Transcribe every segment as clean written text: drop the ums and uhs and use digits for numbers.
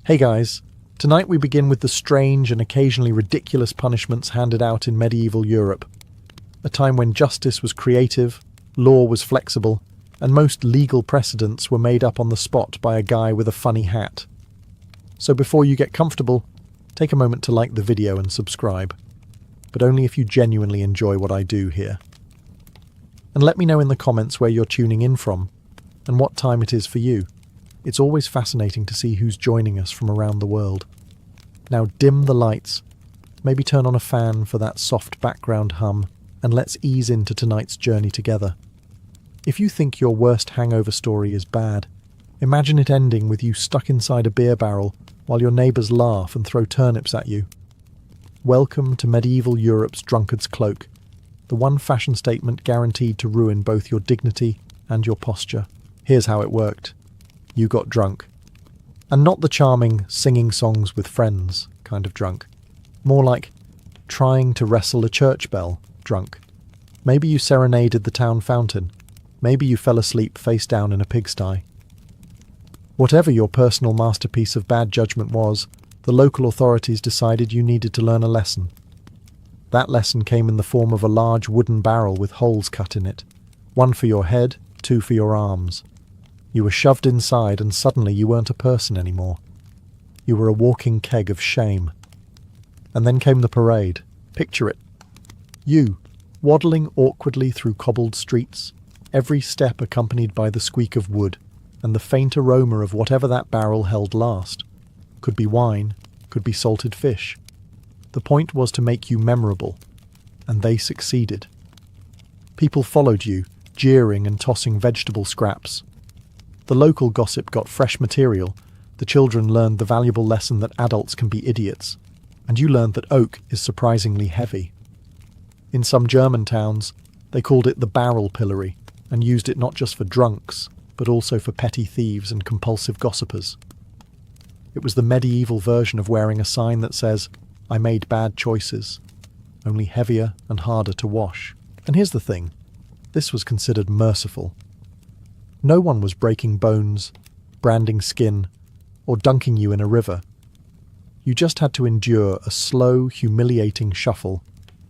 Hey guys, tonight we begin with the strange and occasionally ridiculous punishments handed out in medieval Europe, a time when justice was creative, law was flexible, and most legal precedents were made up on the spot by a guy with a funny hat. So before you get comfortable, take a moment to like the video and subscribe, but only if you genuinely enjoy what I do here. And let me know in the comments where you're tuning in from, and what time it is for you. It's always fascinating to see who's joining us from around the world. Now dim the lights, maybe turn on a fan for that soft background hum, and let's ease into tonight's journey together. If you think your worst hangover story is bad, imagine it ending with you stuck inside a beer barrel while your neighbours laugh and throw turnips at you. Welcome to medieval Europe's drunkard's cloak, the one fashion statement guaranteed to ruin both your dignity and your posture. Here's how it worked. You got drunk. And not the charming singing songs with friends kind of drunk. More like trying to wrestle a church bell drunk. Maybe you serenaded the town fountain. Maybe you fell asleep face down in a pigsty. Whatever your personal masterpiece of bad judgment was, the local authorities decided you needed to learn a lesson. That lesson came in the form of a large wooden barrel with holes cut in it. One for your head, two for your arms. You were shoved inside and suddenly you weren't a person anymore. You were a walking keg of shame. And then came the parade. Picture it. You, waddling awkwardly through cobbled streets, every step accompanied by the squeak of wood and the faint aroma of whatever that barrel held last. Could be wine, could be salted fish. The point was to make you memorable, and they succeeded. People followed you, jeering and tossing vegetable scraps. The local gossip got fresh material, the children learned the valuable lesson that adults can be idiots, and you learned that oak is surprisingly heavy. In some German towns, they called it the barrel pillory, and used it not just for drunks, but also for petty thieves and compulsive gossipers. It was the medieval version of wearing a sign that says, "I made bad choices," only heavier and harder to wash. And here's the thing, this was considered merciful. No one was breaking bones, branding skin, or dunking you in a river. You just had to endure a slow, humiliating shuffle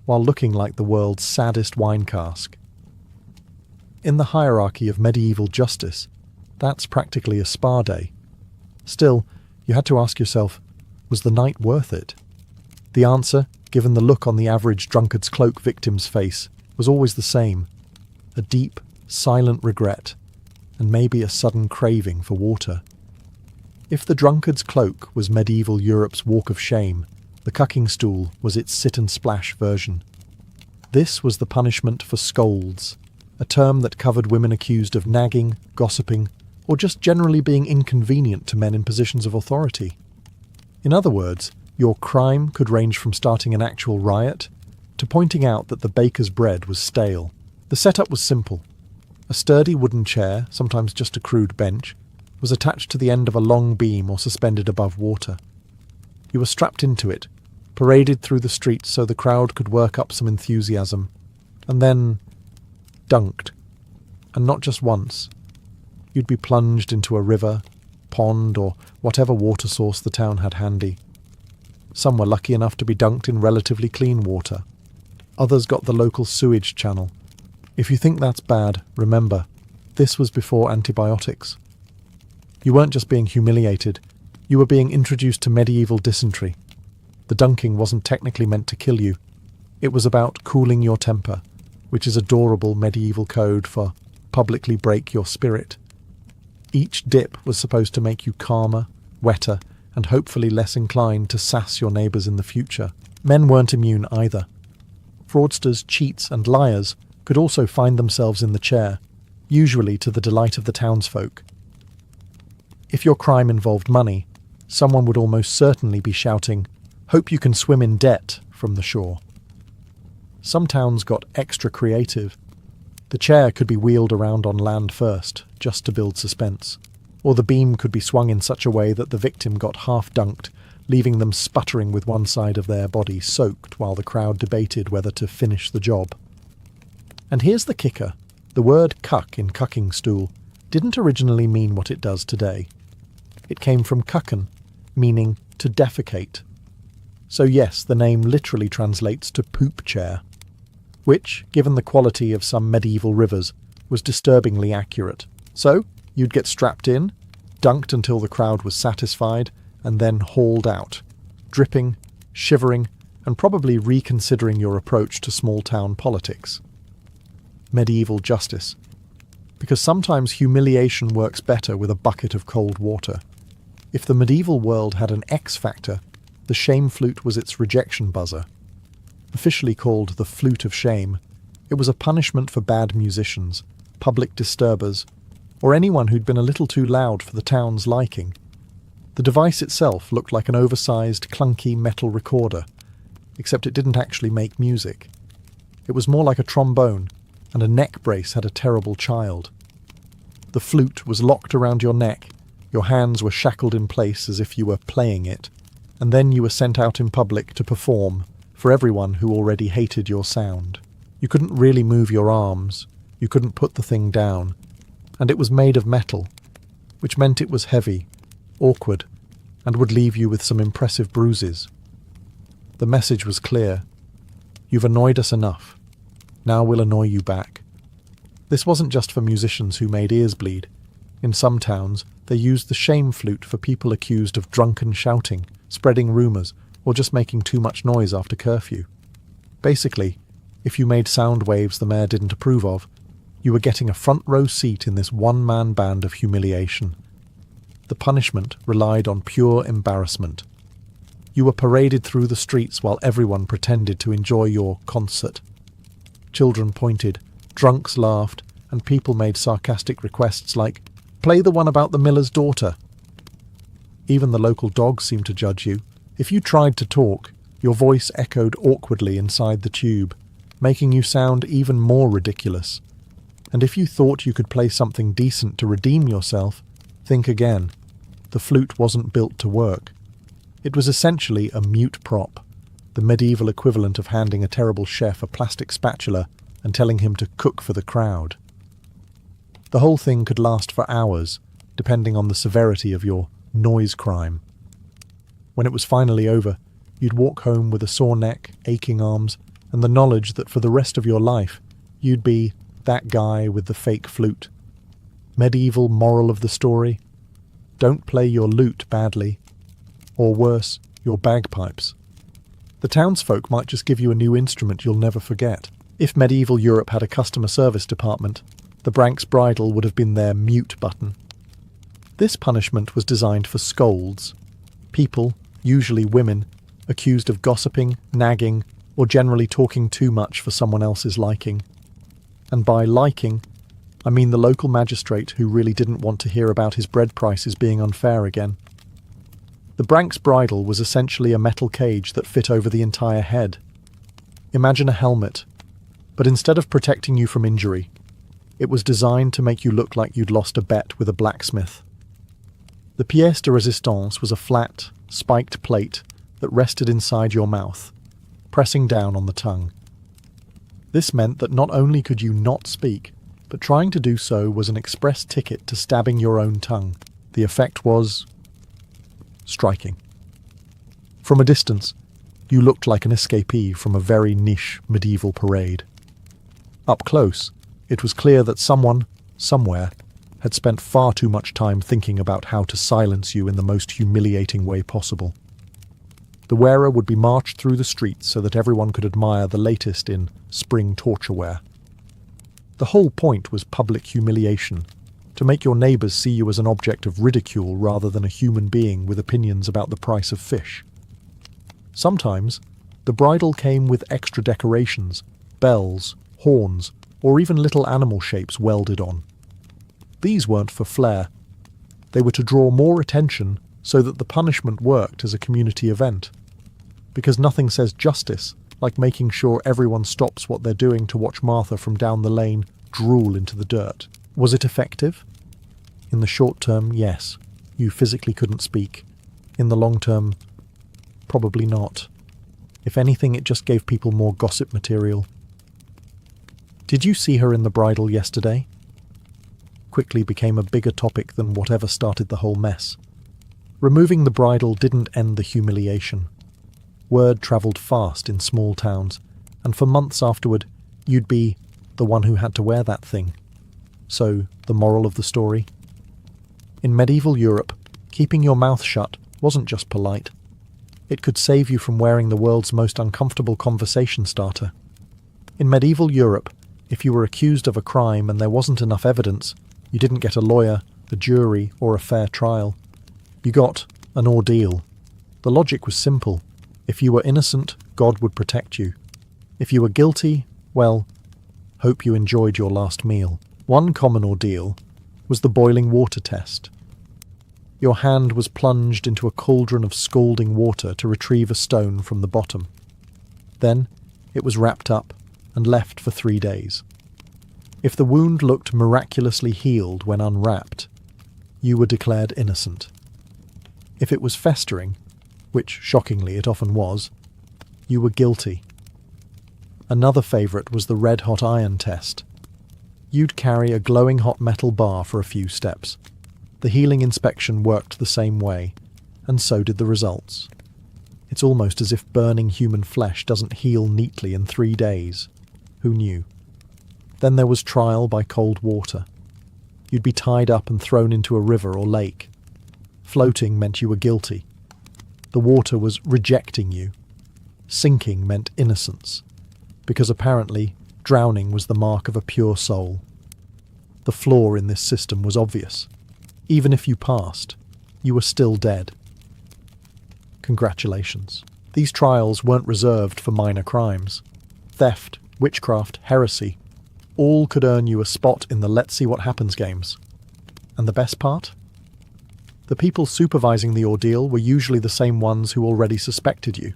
while looking like the world's saddest wine cask. In the hierarchy of medieval justice, that's practically a spa day. Still, you had to ask yourself, was the night worth it? The answer, given the look on the average drunkard's cloak victim's face, was always the same. A deep, silent regret, and maybe a sudden craving for water. If the drunkard's cloak was medieval Europe's walk of shame, the cucking stool was its sit-and-splash version. This was the punishment for scolds, a term that covered women accused of nagging, gossiping, or just generally being inconvenient to men in positions of authority. In other words, your crime could range from starting an actual riot to pointing out that the baker's bread was stale. The setup was simple. A sturdy wooden chair, sometimes just a crude bench, was attached to the end of a long beam or suspended above water. You were strapped into it, paraded through the streets so the crowd could work up some enthusiasm, and then dunked. And not just once. You'd be plunged into a river, pond, or whatever water source the town had handy. Some were lucky enough to be dunked in relatively clean water. Others got the local sewage channel. If you think that's bad, remember, this was before antibiotics. You weren't just being humiliated, you were being introduced to medieval dysentery. The dunking wasn't technically meant to kill you. It was about cooling your temper, which is adorable medieval code for publicly break your spirit. Each dip was supposed to make you calmer, wetter, and hopefully less inclined to sass your neighbours in the future. Men weren't immune either. Fraudsters, cheats, and liars could also find themselves in the chair, usually to the delight of the townsfolk. If your crime involved money, someone would almost certainly be shouting, "Hope you can swim in debt," from the shore. Some towns got extra creative. The chair could be wheeled around on land first, just to build suspense, or the beam could be swung in such a way that the victim got half dunked, leaving them sputtering with one side of their body soaked while the crowd debated whether to finish the job. And here's the kicker. The word cuck in cucking stool didn't originally mean what it does today. It came from cucken, meaning to defecate. So yes, the name literally translates to poop chair, which, given the quality of some medieval rivers, was disturbingly accurate. So, you'd get strapped in, dunked until the crowd was satisfied, and then hauled out, dripping, shivering, and probably reconsidering your approach to small-town politics. Medieval justice. Because sometimes humiliation works better with a bucket of cold water. If the medieval world had an X factor, the shame flute was its rejection buzzer. Officially called the flute of shame, it was a punishment for bad musicians, public disturbers, or anyone who'd been a little too loud for the town's liking. The device itself looked like an oversized, clunky metal recorder, except it didn't actually make music. It was more like a trombone, and a neck brace had a terrible child. The flute was locked around your neck, your hands were shackled in place as if you were playing it, and then you were sent out in public to perform for everyone who already hated your sound. You couldn't really move your arms, you couldn't put the thing down, and it was made of metal, which meant it was heavy, awkward, and would leave you with some impressive bruises. The message was clear. You've annoyed us enough. Now we'll annoy you back. This wasn't just for musicians who made ears bleed. In some towns, they used the shame flute for people accused of drunken shouting, spreading rumours, or just making too much noise after curfew. Basically, if you made sound waves the mayor didn't approve of, you were getting a front row seat in this one-man band of humiliation. The punishment relied on pure embarrassment. You were paraded through the streets while everyone pretended to enjoy your concert. Children pointed, drunks laughed, and people made sarcastic requests like, "Play the one about the miller's daughter." Even the local dogs seemed to judge you. If you tried to talk, your voice echoed awkwardly inside the tube, making you sound even more ridiculous. And if you thought you could play something decent to redeem yourself, think again. The flute wasn't built to work. It was essentially a mute prop, the medieval equivalent of handing a terrible chef a plastic spatula and telling him to cook for the crowd. The whole thing could last for hours, depending on the severity of your noise crime. When it was finally over, you'd walk home with a sore neck, aching arms, and the knowledge that for the rest of your life, you'd be that guy with the fake flute. Medieval moral of the story? Don't play your lute badly. Or worse, your bagpipes. The townsfolk might just give you a new instrument you'll never forget. If medieval Europe had a customer service department, the Branks bridle would have been their mute button. This punishment was designed for scolds, people, usually women, accused of gossiping, nagging, or generally talking too much for someone else's liking. And by liking, I mean the local magistrate who really didn't want to hear about his bread prices being unfair again. The Branks bridle was essentially a metal cage that fit over the entire head. Imagine a helmet, but instead of protecting you from injury, it was designed to make you look like you'd lost a bet with a blacksmith. The pièce de résistance was a flat, spiked plate that rested inside your mouth, pressing down on the tongue. This meant that not only could you not speak, but trying to do so was an express ticket to stabbing your own tongue. The effect was striking. From a distance, you looked like an escapee from a very niche medieval parade. Up close, it was clear that someone, somewhere, had spent far too much time thinking about how to silence you in the most humiliating way possible. The wearer would be marched through the streets so that everyone could admire the latest in spring torture wear. The whole point was public humiliation, to make your neighbours see you as an object of ridicule rather than a human being with opinions about the price of fish. Sometimes, the bridle came with extra decorations, bells, horns, or even little animal shapes welded on. These weren't for flair. They were to draw more attention so that the punishment worked as a community event. Because nothing says justice like making sure everyone stops what they're doing to watch Martha from down the lane drool into the dirt. Was it effective? In the short term, yes. You physically couldn't speak. In the long term, probably not. If anything, it just gave people more gossip material. Did you see her in the bridal yesterday? Quickly became a bigger topic than whatever started the whole mess. Removing the bridle didn't end the humiliation. Word travelled fast in small towns, and for months afterward, you'd be the one who had to wear that thing. So, the moral of the story? In medieval Europe, keeping your mouth shut wasn't just polite. It could save you from wearing the world's most uncomfortable conversation starter. In medieval Europe, if you were accused of a crime and there wasn't enough evidence, you didn't get a lawyer, a jury, or a fair trial. You got an ordeal. The logic was simple. If you were innocent, God would protect you. If you were guilty, well, hope you enjoyed your last meal. One common ordeal was the boiling water test. Your hand was plunged into a cauldron of scalding water to retrieve a stone from the bottom. Then it was wrapped up and left for 3 days. If the wound looked miraculously healed when unwrapped, you were declared innocent. If it was festering, which shockingly it often was, you were guilty. Another favourite was the red-hot iron test. You'd carry a glowing hot metal bar for a few steps. The healing inspection worked the same way, and so did the results. It's almost as if burning human flesh doesn't heal neatly in 3 days. Who knew? Then there was trial by cold water. You'd be tied up and thrown into a river or lake. Floating meant you were guilty. The water was rejecting you. Sinking meant innocence, because apparently drowning was the mark of a pure soul. The flaw in this system was obvious. Even if you passed, you were still dead. Congratulations. These trials weren't reserved for minor crimes. Theft, witchcraft, heresy, all could earn you a spot in the Let's See What Happens games. And the best part? The people supervising the ordeal were usually the same ones who already suspected you,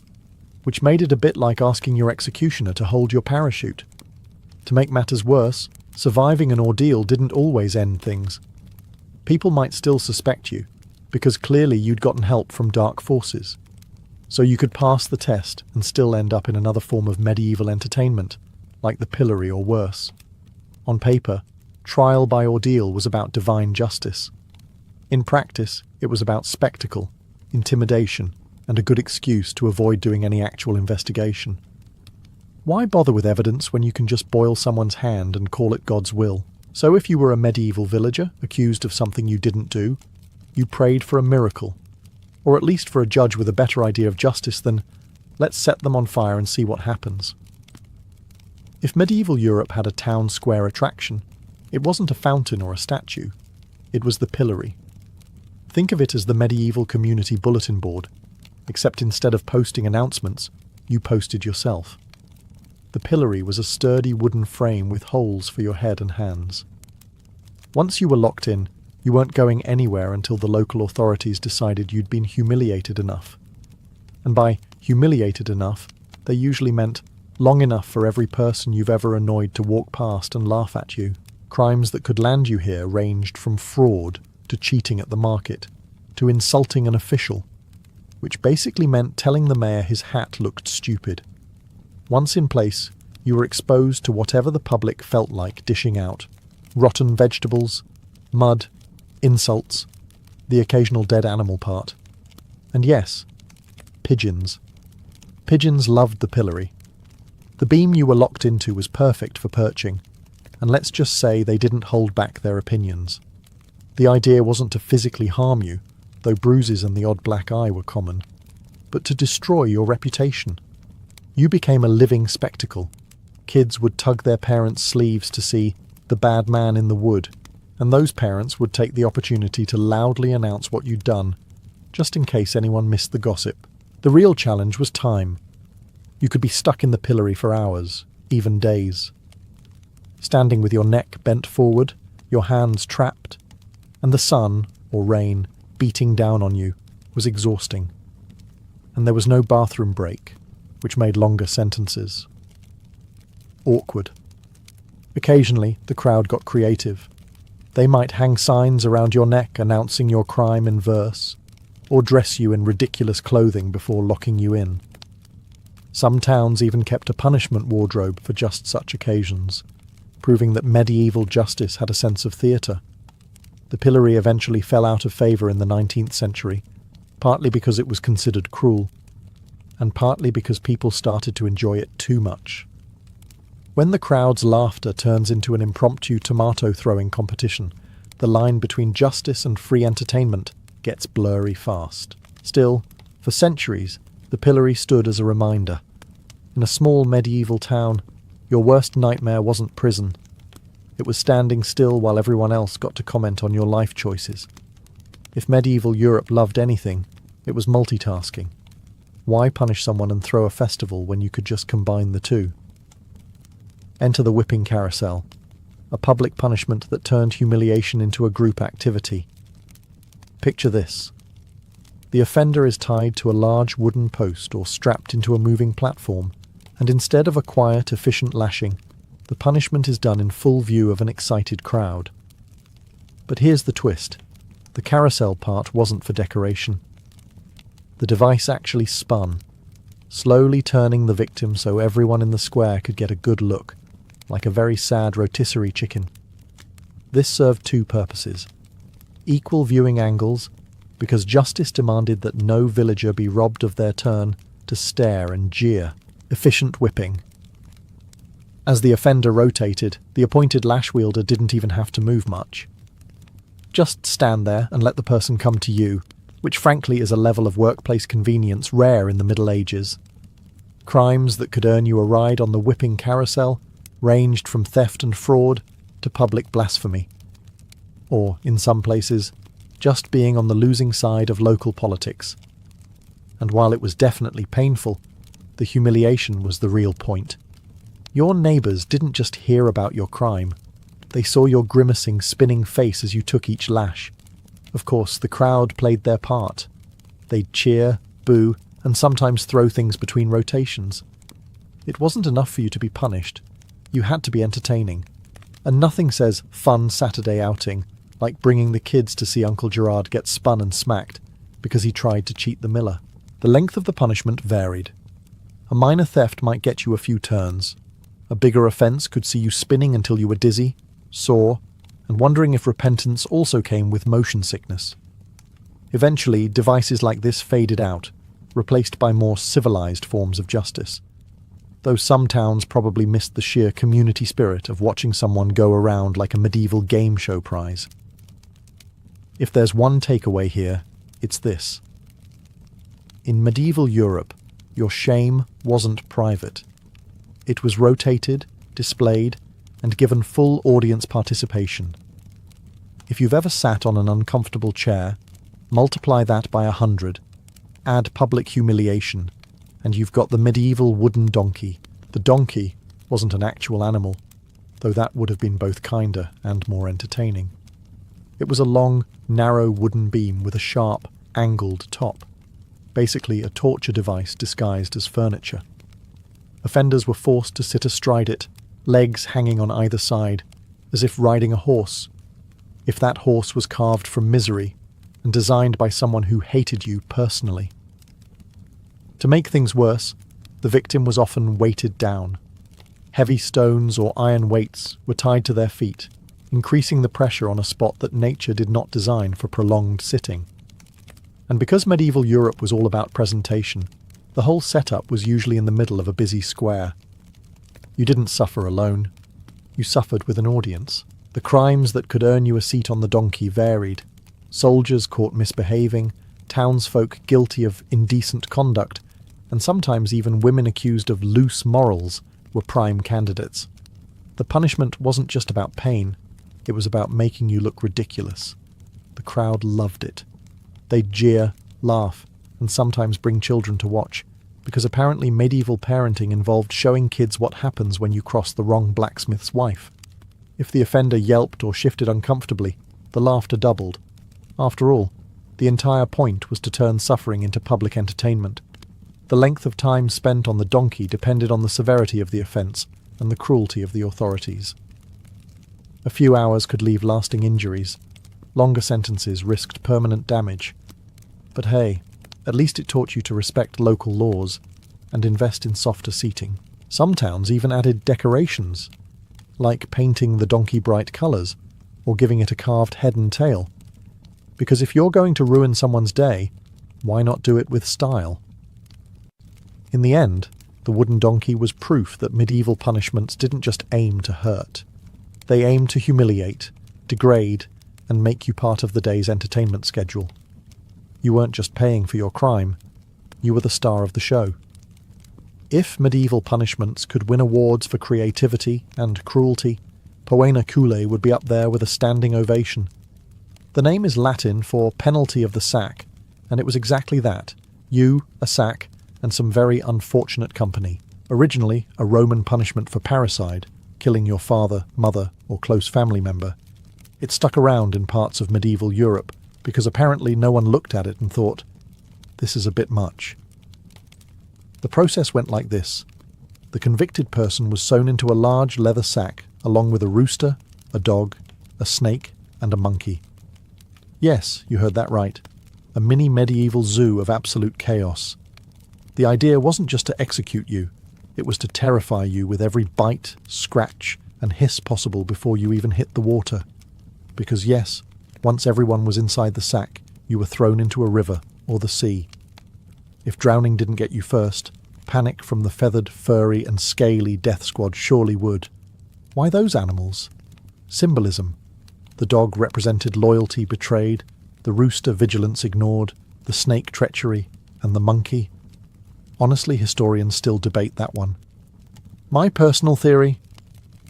which made it a bit like asking your executioner to hold your parachute. To make matters worse, surviving an ordeal didn't always end things. People might still suspect you, because clearly you'd gotten help from dark forces. So you could pass the test and still end up in another form of medieval entertainment, like the pillory or worse. On paper, trial by ordeal was about divine justice. In practice, it was about spectacle, intimidation, and a good excuse to avoid doing any actual investigation. Why bother with evidence when you can just boil someone's hand and call it God's will? So if you were a medieval villager accused of something you didn't do, you prayed for a miracle, or at least for a judge with a better idea of justice than, let's set them on fire and see what happens. If medieval Europe had a town square attraction, it wasn't a fountain or a statue, it was the pillory. Think of it as the medieval community bulletin board, except instead of posting announcements, you posted yourself. The pillory was a sturdy wooden frame with holes for your head and hands. Once you were locked in, you weren't going anywhere until the local authorities decided you'd been humiliated enough. And by humiliated enough, they usually meant long enough for every person you've ever annoyed to walk past and laugh at you. Crimes that could land you here ranged from fraud to cheating at the market, to insulting an official, which basically meant telling the mayor his hat looked stupid. Once in place, you were exposed to whatever the public felt like dishing out. Rotten vegetables, mud, insults, the occasional dead animal part. And yes, pigeons. Pigeons loved the pillory. The beam you were locked into was perfect for perching, and let's just say they didn't hold back their opinions. The idea wasn't to physically harm you, though bruises and the odd black eye were common, but to destroy your reputation. You became a living spectacle. Kids would tug their parents' sleeves to see the bad man in the wood, and those parents would take the opportunity to loudly announce what you'd done, just in case anyone missed the gossip. The real challenge was time. You could be stuck in the pillory for hours, even days. Standing with your neck bent forward, your hands trapped, and the sun, or rain, beating down on you, was exhausting. And there was no bathroom break, which made longer sentences. Awkward. Occasionally, the crowd got creative. They might hang signs around your neck announcing your crime in verse, or dress you in ridiculous clothing before locking you in. Some towns even kept a punishment wardrobe for just such occasions, proving that medieval justice had a sense of theatre. The pillory eventually fell out of favour in the 19th century, partly because it was considered cruel, and partly because people started to enjoy it too much. When the crowd's laughter turns into an impromptu tomato-throwing competition, the line between justice and free entertainment gets blurry fast. Still, for centuries, the pillory stood as a reminder. In a small medieval town, your worst nightmare wasn't prison. It was standing still while everyone else got to comment on your life choices. If medieval Europe loved anything, it was multitasking. Why punish someone and throw a festival when you could just combine the two? Enter the whipping carousel, a public punishment that turned humiliation into a group activity. Picture this. The offender is tied to a large wooden post or strapped into a moving platform, and instead of a quiet, efficient lashing, the punishment is done in full view of an excited crowd. But here's the twist. The carousel part wasn't for decoration. The device actually spun, slowly turning the victim so everyone in the square could get a good look, like a very sad rotisserie chicken. This served two purposes. Equal viewing angles, because justice demanded that no villager be robbed of their turn to stare and jeer. Efficient whipping. As the offender rotated, the appointed lash wielder didn't even have to move much. Just stand there and let the person come to you, which frankly is a level of workplace convenience rare in the Middle Ages. Crimes that could earn you a ride on the whipping carousel ranged from theft and fraud to public blasphemy. Or, in some places, just being on the losing side of local politics. And while it was definitely painful, the humiliation was the real point. Your neighbours didn't just hear about your crime. They saw your grimacing, spinning face as you took each lash. Of course, the crowd played their part. They'd cheer, boo, and sometimes throw things between rotations. It wasn't enough for you to be punished. You had to be entertaining. And nothing says fun Saturday outing like bringing the kids to see Uncle Gerard get spun and smacked because he tried to cheat the miller. The length of the punishment varied. A minor theft might get you a few turns. A bigger offence could see you spinning until you were dizzy, sore, and wondering if repentance also came with motion sickness. Eventually, devices like this faded out, replaced by more civilized forms of justice. Though some towns probably missed the sheer community spirit of watching someone go around like a medieval game show prize. If there's one takeaway here, it's this. In medieval Europe, your shame wasn't private. It was rotated, displayed, and given full audience participation. If you've ever sat on an uncomfortable chair, multiply that by 100, add public humiliation, and you've got the medieval wooden donkey. The donkey wasn't an actual animal, though that would have been both kinder and more entertaining. It was a long, narrow wooden beam with a sharp, angled top, basically a torture device disguised as furniture. Offenders were forced to sit astride it, legs hanging on either side, as if riding a horse, if that horse was carved from misery and designed by someone who hated you personally. To make things worse, the victim was often weighted down. Heavy stones or iron weights were tied to their feet, increasing the pressure on a spot that nature did not design for prolonged sitting. And because medieval Europe was all about presentation, the whole setup was usually in the middle of a busy square. You didn't suffer alone. You suffered with an audience. The crimes that could earn you a seat on the donkey varied. Soldiers caught misbehaving, townsfolk guilty of indecent conduct, and sometimes even women accused of loose morals were prime candidates. The punishment wasn't just about pain, it was about making you look ridiculous. The crowd loved it. They'd jeer, laugh, and sometimes bring children to watch, because apparently medieval parenting involved showing kids what happens when you cross the wrong blacksmith's wife. If the offender yelped or shifted uncomfortably, the laughter doubled. After all, the entire point was to turn suffering into public entertainment. The length of time spent on the donkey depended on the severity of the offence and the cruelty of the authorities. A few hours could leave lasting injuries. Longer sentences risked permanent damage. But hey, at least it taught you to respect local laws and invest in softer seating. Some towns even added decorations, like painting the donkey bright colours or giving it a carved head and tail. Because if you're going to ruin someone's day, why not do it with style? In the end, the wooden donkey was proof that medieval punishments didn't just aim to hurt. They aimed to humiliate, degrade, and make you part of the day's entertainment schedule. You weren't just paying for your crime, you were the star of the show. If medieval punishments could win awards for creativity and cruelty, Poena Cule would be up there with a standing ovation. The name is Latin for penalty of the sack, and it was exactly that. You, a sack, and some very unfortunate company. Originally a Roman punishment for parricide, killing your father, mother, or close family member. It stuck around in parts of medieval Europe because apparently no one looked at it and thought, this is a bit much. The process went like this. The convicted person was sewn into a large leather sack along with a rooster, a dog, a snake, and a monkey. Yes, you heard that right. A mini medieval zoo of absolute chaos. The idea wasn't just to execute you, it was to terrify you with every bite, scratch, and hiss possible before you even hit the water. Because yes, once everyone was inside the sack, you were thrown into a river or the sea. If drowning didn't get you first, panic from the feathered, furry, and scaly death squad surely would. Why those animals? Symbolism. The dog represented loyalty betrayed, the rooster vigilance ignored, the snake treachery, and the monkey. Honestly, historians still debate that one. My personal theory?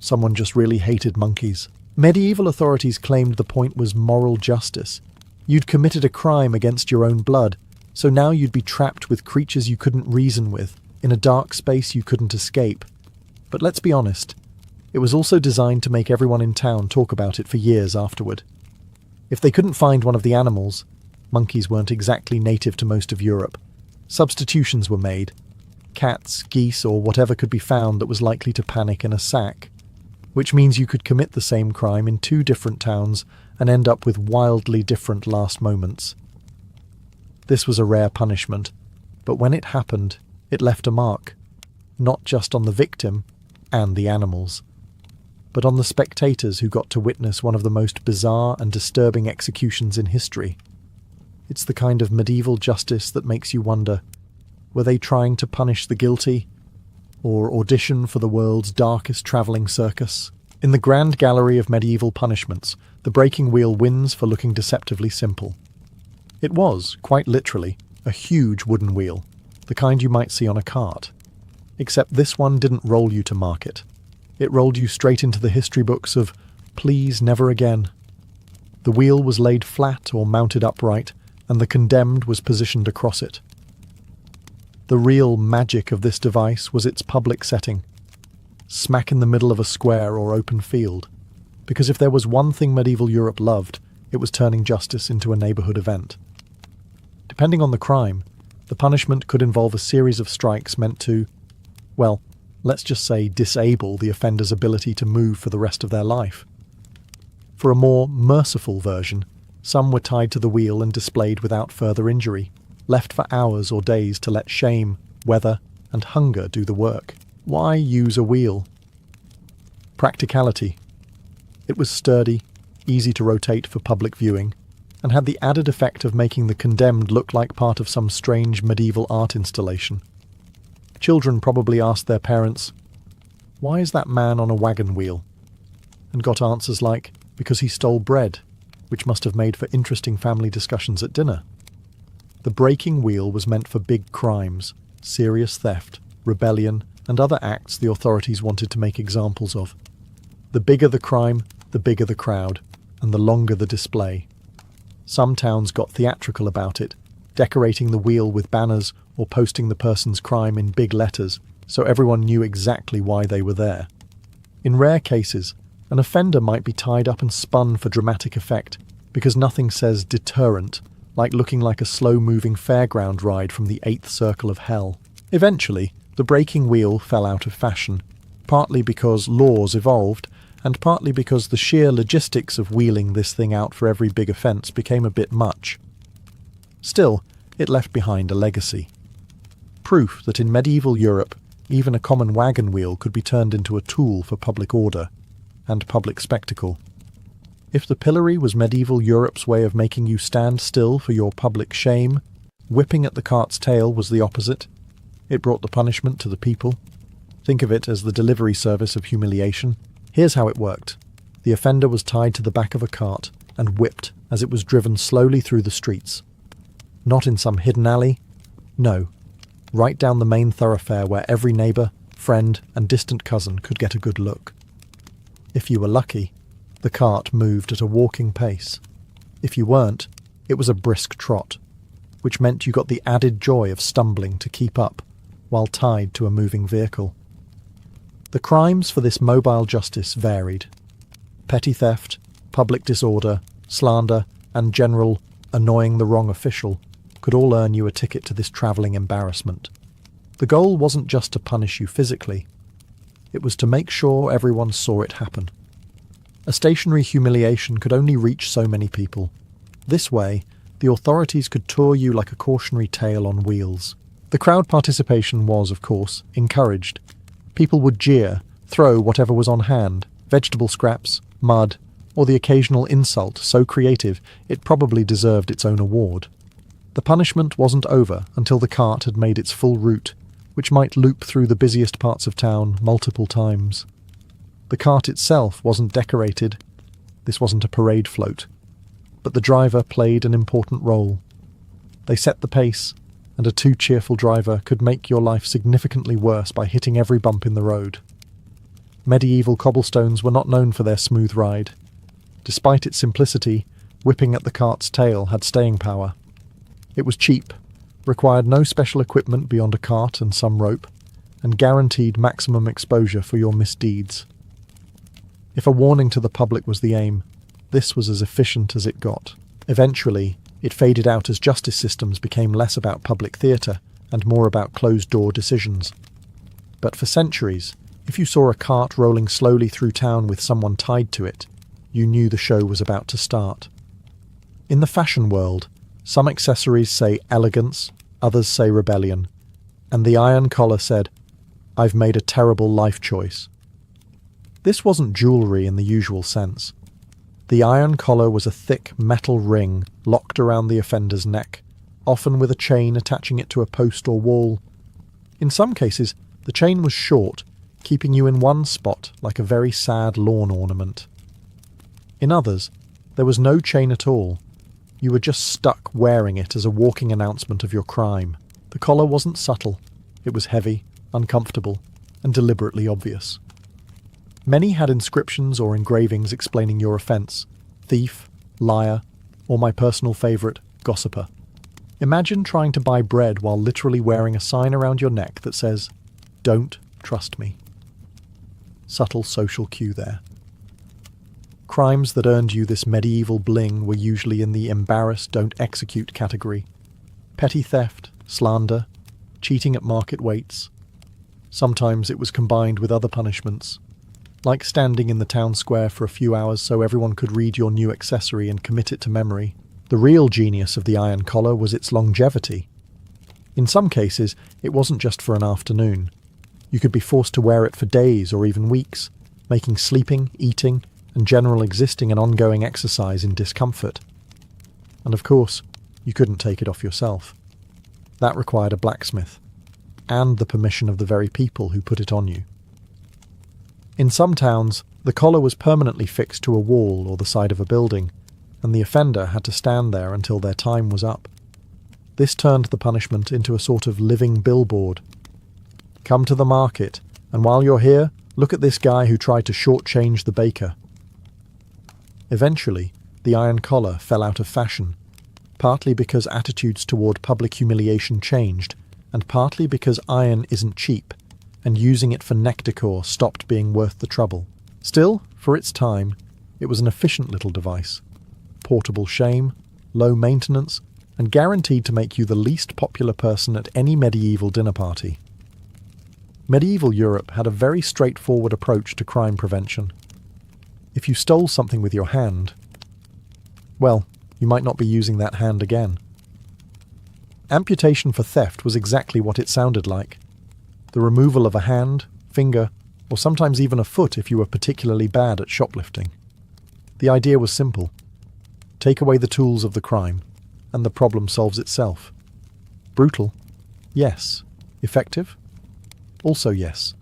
Someone just really hated monkeys. Medieval authorities claimed the point was moral justice. You'd committed a crime against your own blood, so now you'd be trapped with creatures you couldn't reason with, in a dark space you couldn't escape. But let's be honest, it was also designed to make everyone in town talk about it for years afterward. If they couldn't find one of the animals, monkeys weren't exactly native to most of Europe. Substitutions were made. Cats, geese, or whatever could be found that was likely to panic in a sack. Which means you could commit the same crime in 2 different towns and end up with wildly different last moments. This was a rare punishment, but when it happened, it left a mark, not just on the victim and the animals, but on the spectators who got to witness one of the most bizarre and disturbing executions in history. It's the kind of medieval justice that makes you wonder, were they trying to punish the guilty, or audition for the world's darkest travelling circus? In the grand gallery of medieval punishments, the breaking wheel wins for looking deceptively simple. It was, quite literally, a huge wooden wheel, the kind you might see on a cart. Except this one didn't roll you to market. It rolled you straight into the history books of, please never again. The wheel was laid flat or mounted upright, and the condemned was positioned across it. The real magic of this device was its public setting, smack in the middle of a square or open field, because if there was one thing medieval Europe loved, it was turning justice into a neighbourhood event. Depending on the crime, the punishment could involve a series of strikes meant to, well, let's just say disable the offender's ability to move for the rest of their life. For a more merciful version, some were tied to the wheel and displayed without further injury, left for hours or days to let shame, weather, and hunger do the work. Why use a wheel? Practicality. It was sturdy, easy to rotate for public viewing, and had the added effect of making the condemned look like part of some strange medieval art installation. Children probably asked their parents, "Why is that man on a wagon wheel?" and got answers like, "Because he stole bread," which must have made for interesting family discussions at dinner. The breaking wheel was meant for big crimes, serious theft, rebellion, and other acts the authorities wanted to make examples of. The bigger the crime, the bigger the crowd, and the longer the display. Some towns got theatrical about it, decorating the wheel with banners or posting the person's crime in big letters so everyone knew exactly why they were there. In rare cases, an offender might be tied up and spun for dramatic effect, because nothing says deterrent like looking like a slow-moving fairground ride from the 8th circle of hell. Eventually, the breaking wheel fell out of fashion, partly because laws evolved, and partly because the sheer logistics of wheeling this thing out for every big offence became a bit much. Still, it left behind a legacy. Proof that in medieval Europe, even a common wagon wheel could be turned into a tool for public order and public spectacle. If the pillory was medieval Europe's way of making you stand still for your public shame, Whipping at the cart's tail was the opposite. It brought the punishment to the people. Think of it as the delivery service of humiliation. Here's how it worked. The offender was tied to the back of a cart and whipped as it was driven slowly through the streets. Not in some hidden alley. No, right down the main thoroughfare where every neighbour, friend and distant cousin could get a good look. If you were lucky, the cart moved at a walking pace. If you weren't, it was a brisk trot, which meant you got the added joy of stumbling to keep up while tied to a moving vehicle. The crimes for this mobile justice varied. Petty theft, public disorder, slander, and general annoying the wrong official could all earn you a ticket to this travelling embarrassment. The goal wasn't just to punish you physically. It was to make sure everyone saw it happen. A stationary humiliation could only reach so many people. This way, the authorities could tour you like a cautionary tale on wheels. The crowd participation was, of course, encouraged. People would jeer, throw whatever was on hand, vegetable scraps, mud, or the occasional insult so creative it probably deserved its own award. The punishment wasn't over until the cart had made its full route, which might loop through the busiest parts of town multiple times. The cart itself wasn't decorated. This wasn't a parade float. But the driver played an important role. They set the pace, and a too cheerful driver could make your life significantly worse by hitting every bump in the road. Medieval cobblestones were not known for their smooth ride. Despite its simplicity, whipping at the cart's tail had staying power. It was cheap, required no special equipment beyond a cart and some rope, and guaranteed maximum exposure for your misdeeds. If a warning to the public was the aim, this was as efficient as it got. Eventually, it faded out as justice systems became less about public theatre and more about closed-door decisions. But for centuries, if you saw a cart rolling slowly through town with someone tied to it, you knew the show was about to start. In the fashion world, some accessories say elegance, others say rebellion, and the iron collar said, "I've made a terrible life choice." This wasn't jewellery in the usual sense. The iron collar was a thick metal ring locked around the offender's neck, often with a chain attaching it to a post or wall. In some cases, the chain was short, keeping you in one spot like a very sad lawn ornament. In others, there was no chain at all. You were just stuck wearing it as a walking announcement of your crime. The collar wasn't subtle. It was heavy, uncomfortable, and deliberately obvious. Many had inscriptions or engravings explaining your offence: thief, liar, or my personal favourite, gossiper. Imagine trying to buy bread while literally wearing a sign around your neck that says, "Don't trust me." Subtle social cue there. Crimes that earned you this medieval bling were usually in the embarrass, don't execute category. Petty theft, slander, cheating at market weights. Sometimes it was combined with other punishments, like standing in the town square for a few hours so everyone could read your new accessory and commit it to memory. The real genius of the iron collar was its longevity. In some cases, it wasn't just for an afternoon. You could be forced to wear it for days or even weeks, making sleeping, eating, and general existing an ongoing exercise in discomfort. And of course, you couldn't take it off yourself. That required a blacksmith, and the permission of the very people who put it on you. In some towns, the collar was permanently fixed to a wall or the side of a building, and the offender had to stand there until their time was up. This turned the punishment into a sort of living billboard. Come to the market, and while you're here, look at this guy who tried to shortchange the baker. Eventually, the iron collar fell out of fashion, partly because attitudes toward public humiliation changed, and partly because iron isn't cheap, and using it for neck decor stopped being worth the trouble. Still, for its time, it was an efficient little device. Portable shame, low maintenance, and guaranteed to make you the least popular person at any medieval dinner party. Medieval Europe had a very straightforward approach to crime prevention. If you stole something with your hand, well, you might not be using that hand again. Amputation for theft was exactly what it sounded like. The removal of a hand, finger, or sometimes even a foot if you were particularly bad at shoplifting. The idea was simple. Take away the tools of the crime, and the problem solves itself. Brutal? Yes. Effective? Also yes.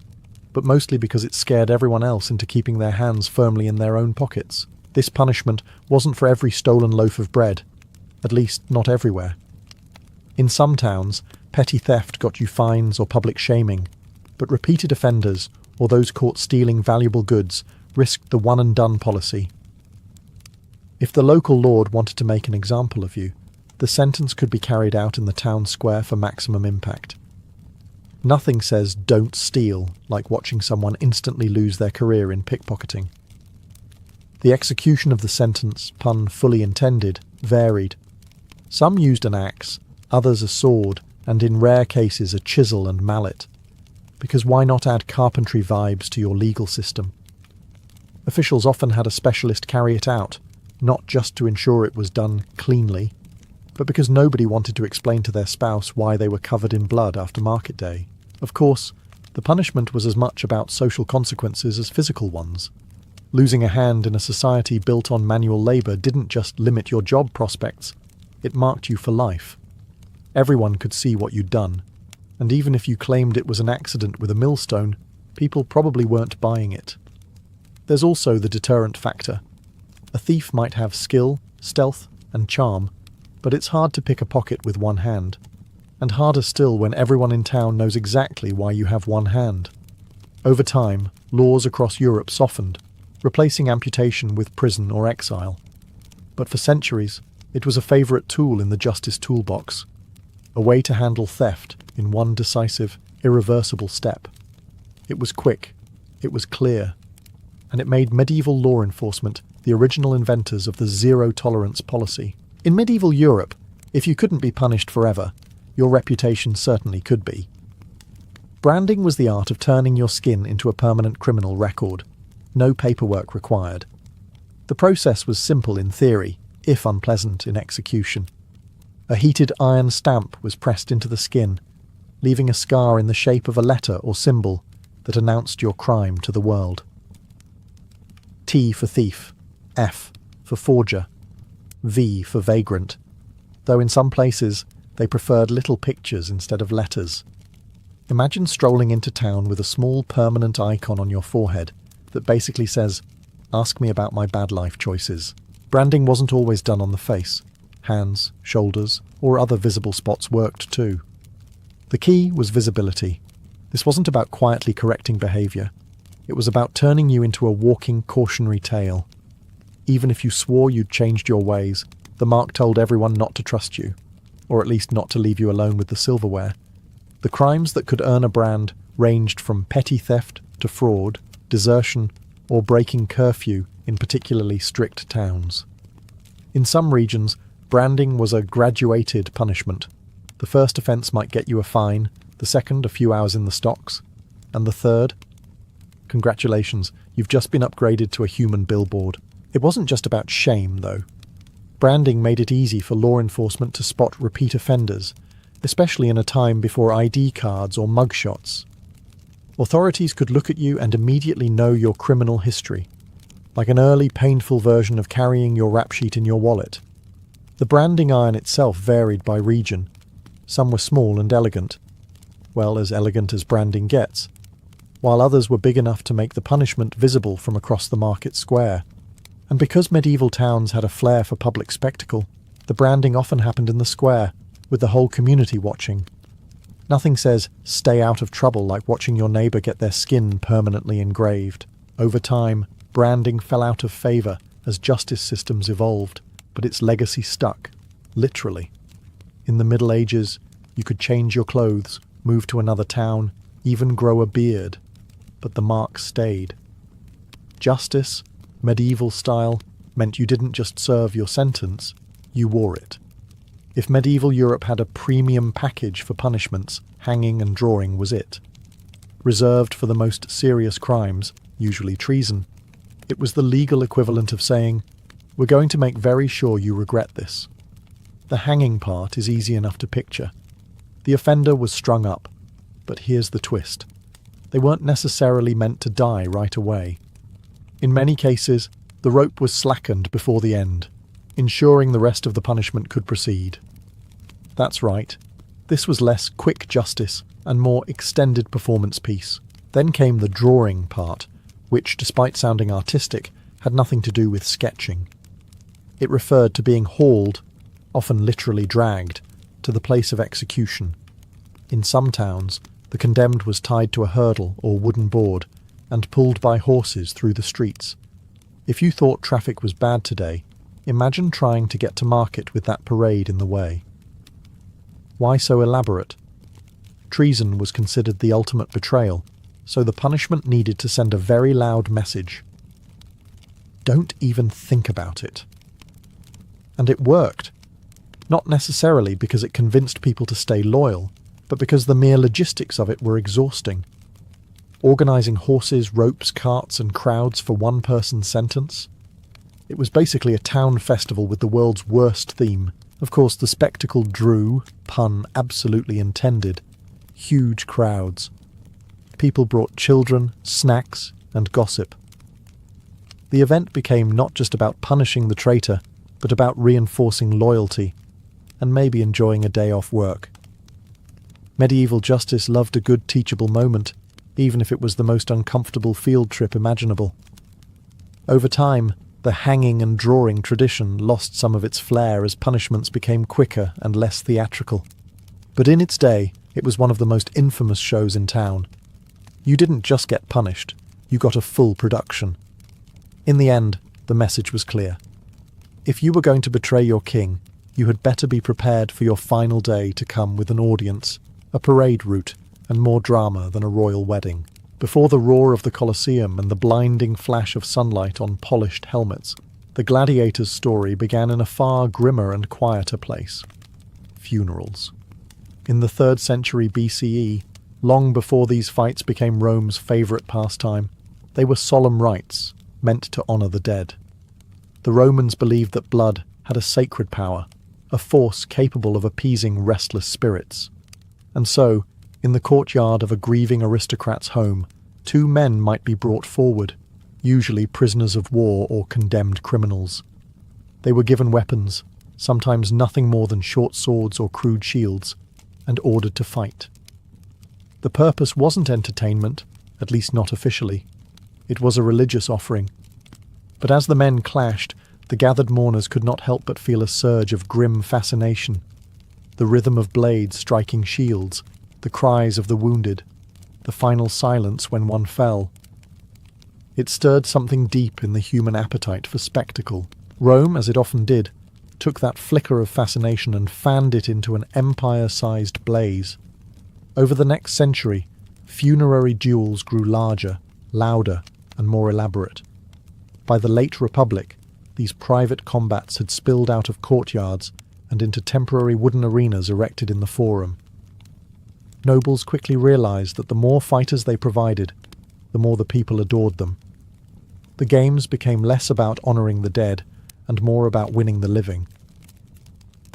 But mostly because it scared everyone else into keeping their hands firmly in their own pockets. This punishment wasn't for every stolen loaf of bread. At least, not everywhere. In some towns, petty theft got you fines or public shaming, but repeated offenders, or those caught stealing valuable goods, risked the one-and-done policy. If the local lord wanted to make an example of you, the sentence could be carried out in the town square for maximum impact. Nothing says "don't steal" like watching someone instantly lose their career in pickpocketing. The execution of the sentence, pun fully intended, varied. Some used an axe, others a sword, and in rare cases a chisel and mallet. Because why not add carpentry vibes to your legal system? Officials often had a specialist carry it out, not just to ensure it was done cleanly, but because nobody wanted to explain to their spouse why they were covered in blood after market day. Of course, the punishment was as much about social consequences as physical ones. Losing a hand in a society built on manual labour didn't just limit your job prospects, it marked you for life. Everyone could see what you'd done, and even if you claimed it was an accident with a millstone, people probably weren't buying it. There's also the deterrent factor. A thief might have skill, stealth, and charm, but it's hard to pick a pocket with one hand, and harder still when everyone in town knows exactly why you have one hand. Over time, laws across Europe softened, replacing amputation with prison or exile. But for centuries, it was a favourite tool in the justice toolbox, a way to handle theft in one decisive, irreversible step. It was quick, it was clear, and it made medieval law enforcement the original inventors of the zero-tolerance policy. In medieval Europe, if you couldn't be punished forever, your reputation certainly could be. Branding was the art of turning your skin into a permanent criminal record. No paperwork required. The process was simple in theory, if unpleasant in execution. A heated iron stamp was pressed into the skin, leaving a scar in the shape of a letter or symbol that announced your crime to the world. T for thief, F for forger, V for vagrant, though in some places they preferred little pictures instead of letters. Imagine strolling into town with a small permanent icon on your forehead that basically says, "Ask me about my bad life choices." Branding wasn't always done on the face. Hands, shoulders, or other visible spots worked too. The key was visibility. This wasn't about quietly correcting behaviour. It was about turning you into a walking cautionary tale. Even if you swore you'd changed your ways, the mark told everyone not to trust you, or at least not to leave you alone with the silverware. The crimes that could earn a brand ranged from petty theft to fraud, desertion, or breaking curfew in particularly strict towns. In some regions, branding was a graduated punishment. The first offence might get you a fine, the second a few hours in the stocks, and the third? Congratulations, you've just been upgraded to a human billboard. It wasn't just about shame, though. Branding made it easy for law enforcement to spot repeat offenders, especially in a time before ID cards or mugshots. Authorities could look at you and immediately know your criminal history, like an early painful version of carrying your rap sheet in your wallet. The branding iron itself varied by region. Some were small and elegant, well, as elegant as branding gets, while others were big enough to make the punishment visible from across the market square. And because medieval towns had a flair for public spectacle, the branding often happened in the square, with the whole community watching. Nothing says stay out of trouble like watching your neighbour get their skin permanently engraved. Over time, branding fell out of favour as justice systems evolved, but its legacy stuck, literally. In the Middle Ages, you could change your clothes, move to another town, even grow a beard, but the mark stayed. Justice, medieval style, meant you didn't just serve your sentence, you wore it. If medieval Europe had a premium package for punishments, hanging and drawing was it. Reserved for the most serious crimes, usually treason, it was the legal equivalent of saying, "We're going to make very sure you regret this." The hanging part is easy enough to picture. The offender was strung up, but here's the twist. They weren't necessarily meant to die right away. In many cases, the rope was slackened before the end, ensuring the rest of the punishment could proceed. That's right, This was less quick justice and more extended performance piece. Then came the drawing part, which, despite sounding artistic, had nothing to do with sketching. It referred to being hauled, often literally dragged, to the place of execution. In some towns, the condemned was tied to a hurdle or wooden board and pulled by horses through the streets. If you thought traffic was bad today, imagine trying to get to market with that parade in the way. Why so elaborate? Treason was considered the ultimate betrayal, so the punishment needed to send a very loud message. Don't even think about it. And it worked. Not necessarily because it convinced people to stay loyal, but because the mere logistics of it were exhausting. Organising horses, ropes, carts and crowds for one person's sentence? It was basically a town festival with the world's worst theme. Of course, the spectacle drew, pun absolutely intended, huge crowds. People brought children, snacks and gossip. The event became not just about punishing the traitor, but about reinforcing loyalty, and maybe enjoying a day off work. Medieval justice loved a good teachable moment, even if it was the most uncomfortable field trip imaginable. Over time, the hanging and drawing tradition lost some of its flair as punishments became quicker and less theatrical. But in its day, it was one of the most infamous shows in town. You didn't just get punished, you got a full production. In the end, the message was clear. If you were going to betray your king, you had better be prepared for your final day to come with an audience, a parade route, and more drama than a royal wedding. Before the roar of the Colosseum and the blinding flash of sunlight on polished helmets, the gladiator's story began in a far grimmer and quieter place: funerals. In the 3rd century BCE, long before these fights became Rome's favourite pastime, they were solemn rites meant to honour the dead. The Romans believed that blood had a sacred power, a force capable of appeasing restless spirits. And so, in the courtyard of a grieving aristocrat's home, 2 men might be brought forward, usually prisoners of war or condemned criminals. They were given weapons, sometimes nothing more than short swords or crude shields, and ordered to fight. The purpose wasn't entertainment, at least not officially. It was a religious offering. But as the men clashed, the gathered mourners could not help but feel a surge of grim fascination. The rhythm of blades striking shields, the cries of the wounded, the final silence when one fell. It stirred something deep in the human appetite for spectacle. Rome, as it often did, took that flicker of fascination and fanned it into an empire-sized blaze. Over the next century, funerary duels grew larger, louder, and more elaborate. By the late Republic, these private combats had spilled out of courtyards and into temporary wooden arenas erected in the forum. Nobles quickly realized that the more fighters they provided, the more the people adored them. The games became less about honoring the dead and more about winning the living.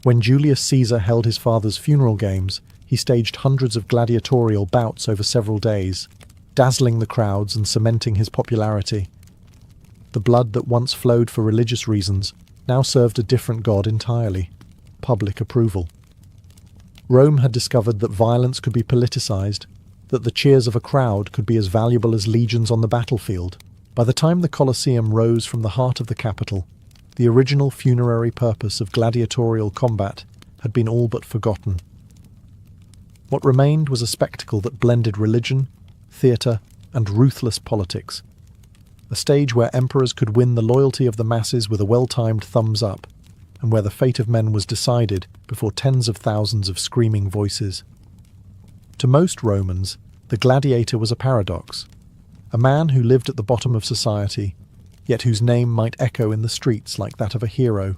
When Julius Caesar held his father's funeral games, he staged hundreds of gladiatorial bouts over several days, dazzling the crowds and cementing his popularity. The blood that once flowed for religious reasons now served a different god entirely: public approval. Rome had discovered that violence could be politicized, that the cheers of a crowd could be as valuable as legions on the battlefield. By the time the Colosseum rose from the heart of the capital, the original funerary purpose of gladiatorial combat had been all but forgotten. What remained was a spectacle that blended religion, theatre, and ruthless politics. A stage where emperors could win the loyalty of the masses with a well-timed thumbs up, and where the fate of men was decided before tens of thousands of screaming voices. To most Romans, the gladiator was a paradox, a man who lived at the bottom of society, yet whose name might echo in the streets like that of a hero.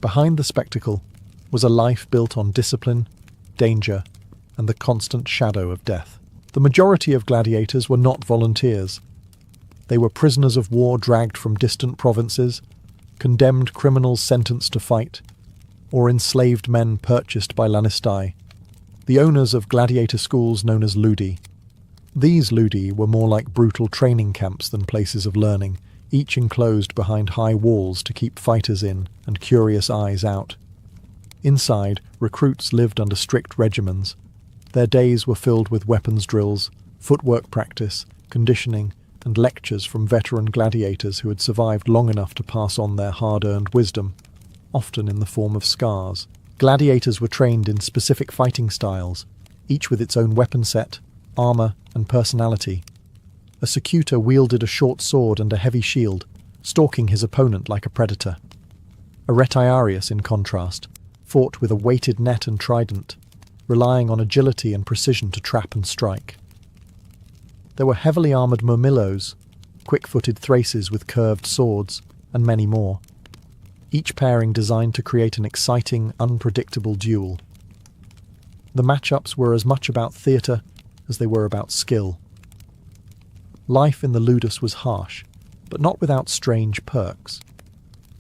Behind the spectacle was a life built on discipline, danger, and the constant shadow of death. The majority of gladiators were not volunteers. They were prisoners of war dragged from distant provinces, condemned criminals sentenced to fight, or enslaved men purchased by Lannistai, the owners of gladiator schools known as ludi. These ludi were more like brutal training camps than places of learning, each enclosed behind high walls to keep fighters in and curious eyes out. Inside, recruits lived under strict regimens. Their days were filled with weapons drills, footwork practice, conditioning, and lectures from veteran gladiators who had survived long enough to pass on their hard-earned wisdom, often in the form of scars. Gladiators were trained in specific fighting styles, each with its own weapon set, armor, and personality. A secutor wielded a short sword and a heavy shield, stalking his opponent like a predator. A retiarius, in contrast, fought with a weighted net and trident, relying on agility and precision to trap and strike. There were heavily armoured murmillos, quick-footed thraces with curved swords, and many more, each pairing designed to create an exciting, unpredictable duel. The matchups were as much about theatre as they were about skill. Life in the ludus was harsh, but not without strange perks.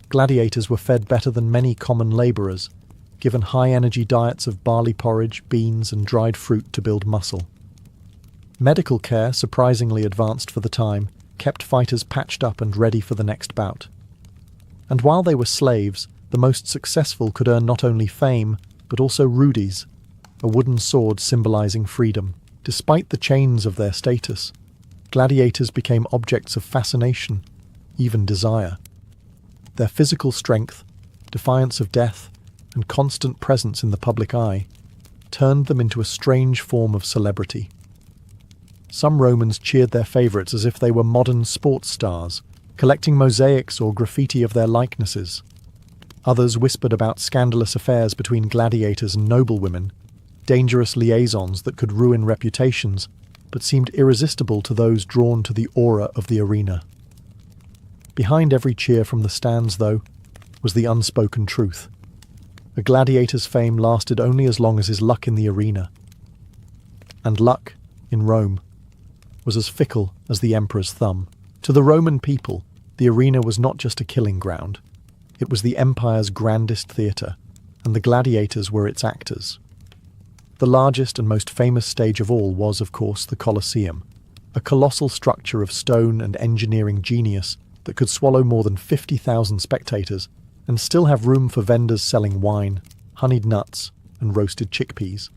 Gladiators were fed better than many common labourers, given high-energy diets of barley porridge, beans, and dried fruit to build muscle. Medical care, surprisingly advanced for the time, kept fighters patched up and ready for the next bout. And while they were slaves, the most successful could earn not only fame, but also rudies, a wooden sword symbolizing freedom. Despite the chains of their status, gladiators became objects of fascination, even desire. Their physical strength, defiance of death, and constant presence in the public eye turned them into a strange form of celebrity. Some Romans cheered their favourites as if they were modern sports stars, collecting mosaics or graffiti of their likenesses. Others whispered about scandalous affairs between gladiators and noblewomen, dangerous liaisons that could ruin reputations, but seemed irresistible to those drawn to the aura of the arena. Behind every cheer from the stands, though, was the unspoken truth. A gladiator's fame lasted only as long as his luck in the arena. And luck, in Rome, was as fickle as the emperor's thumb. To the Roman people, the arena was not just a killing ground. It was the empire's grandest theatre, and the gladiators were its actors. The largest and most famous stage of all was, of course, the Colosseum, a colossal structure of stone and engineering genius that could swallow more than 50,000 spectators and still have room for vendors selling wine, honeyed nuts, and roasted chickpeas.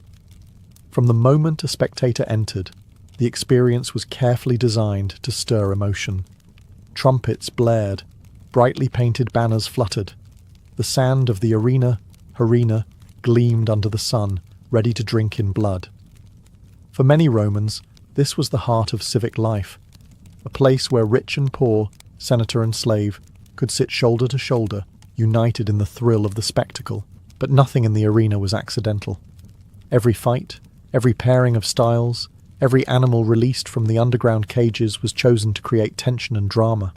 From the moment a spectator entered, the experience was carefully designed to stir emotion. Trumpets blared, brightly painted banners fluttered. The sand of the arena gleamed under the sun, ready to drink in blood. For many Romans, this was the heart of civic life, a place where rich and poor, senator and slave, could sit shoulder to shoulder, united in the thrill of the spectacle. But nothing in the arena was accidental. Every fight, every pairing of styles, every animal released from the underground cages was chosen to create tension and drama.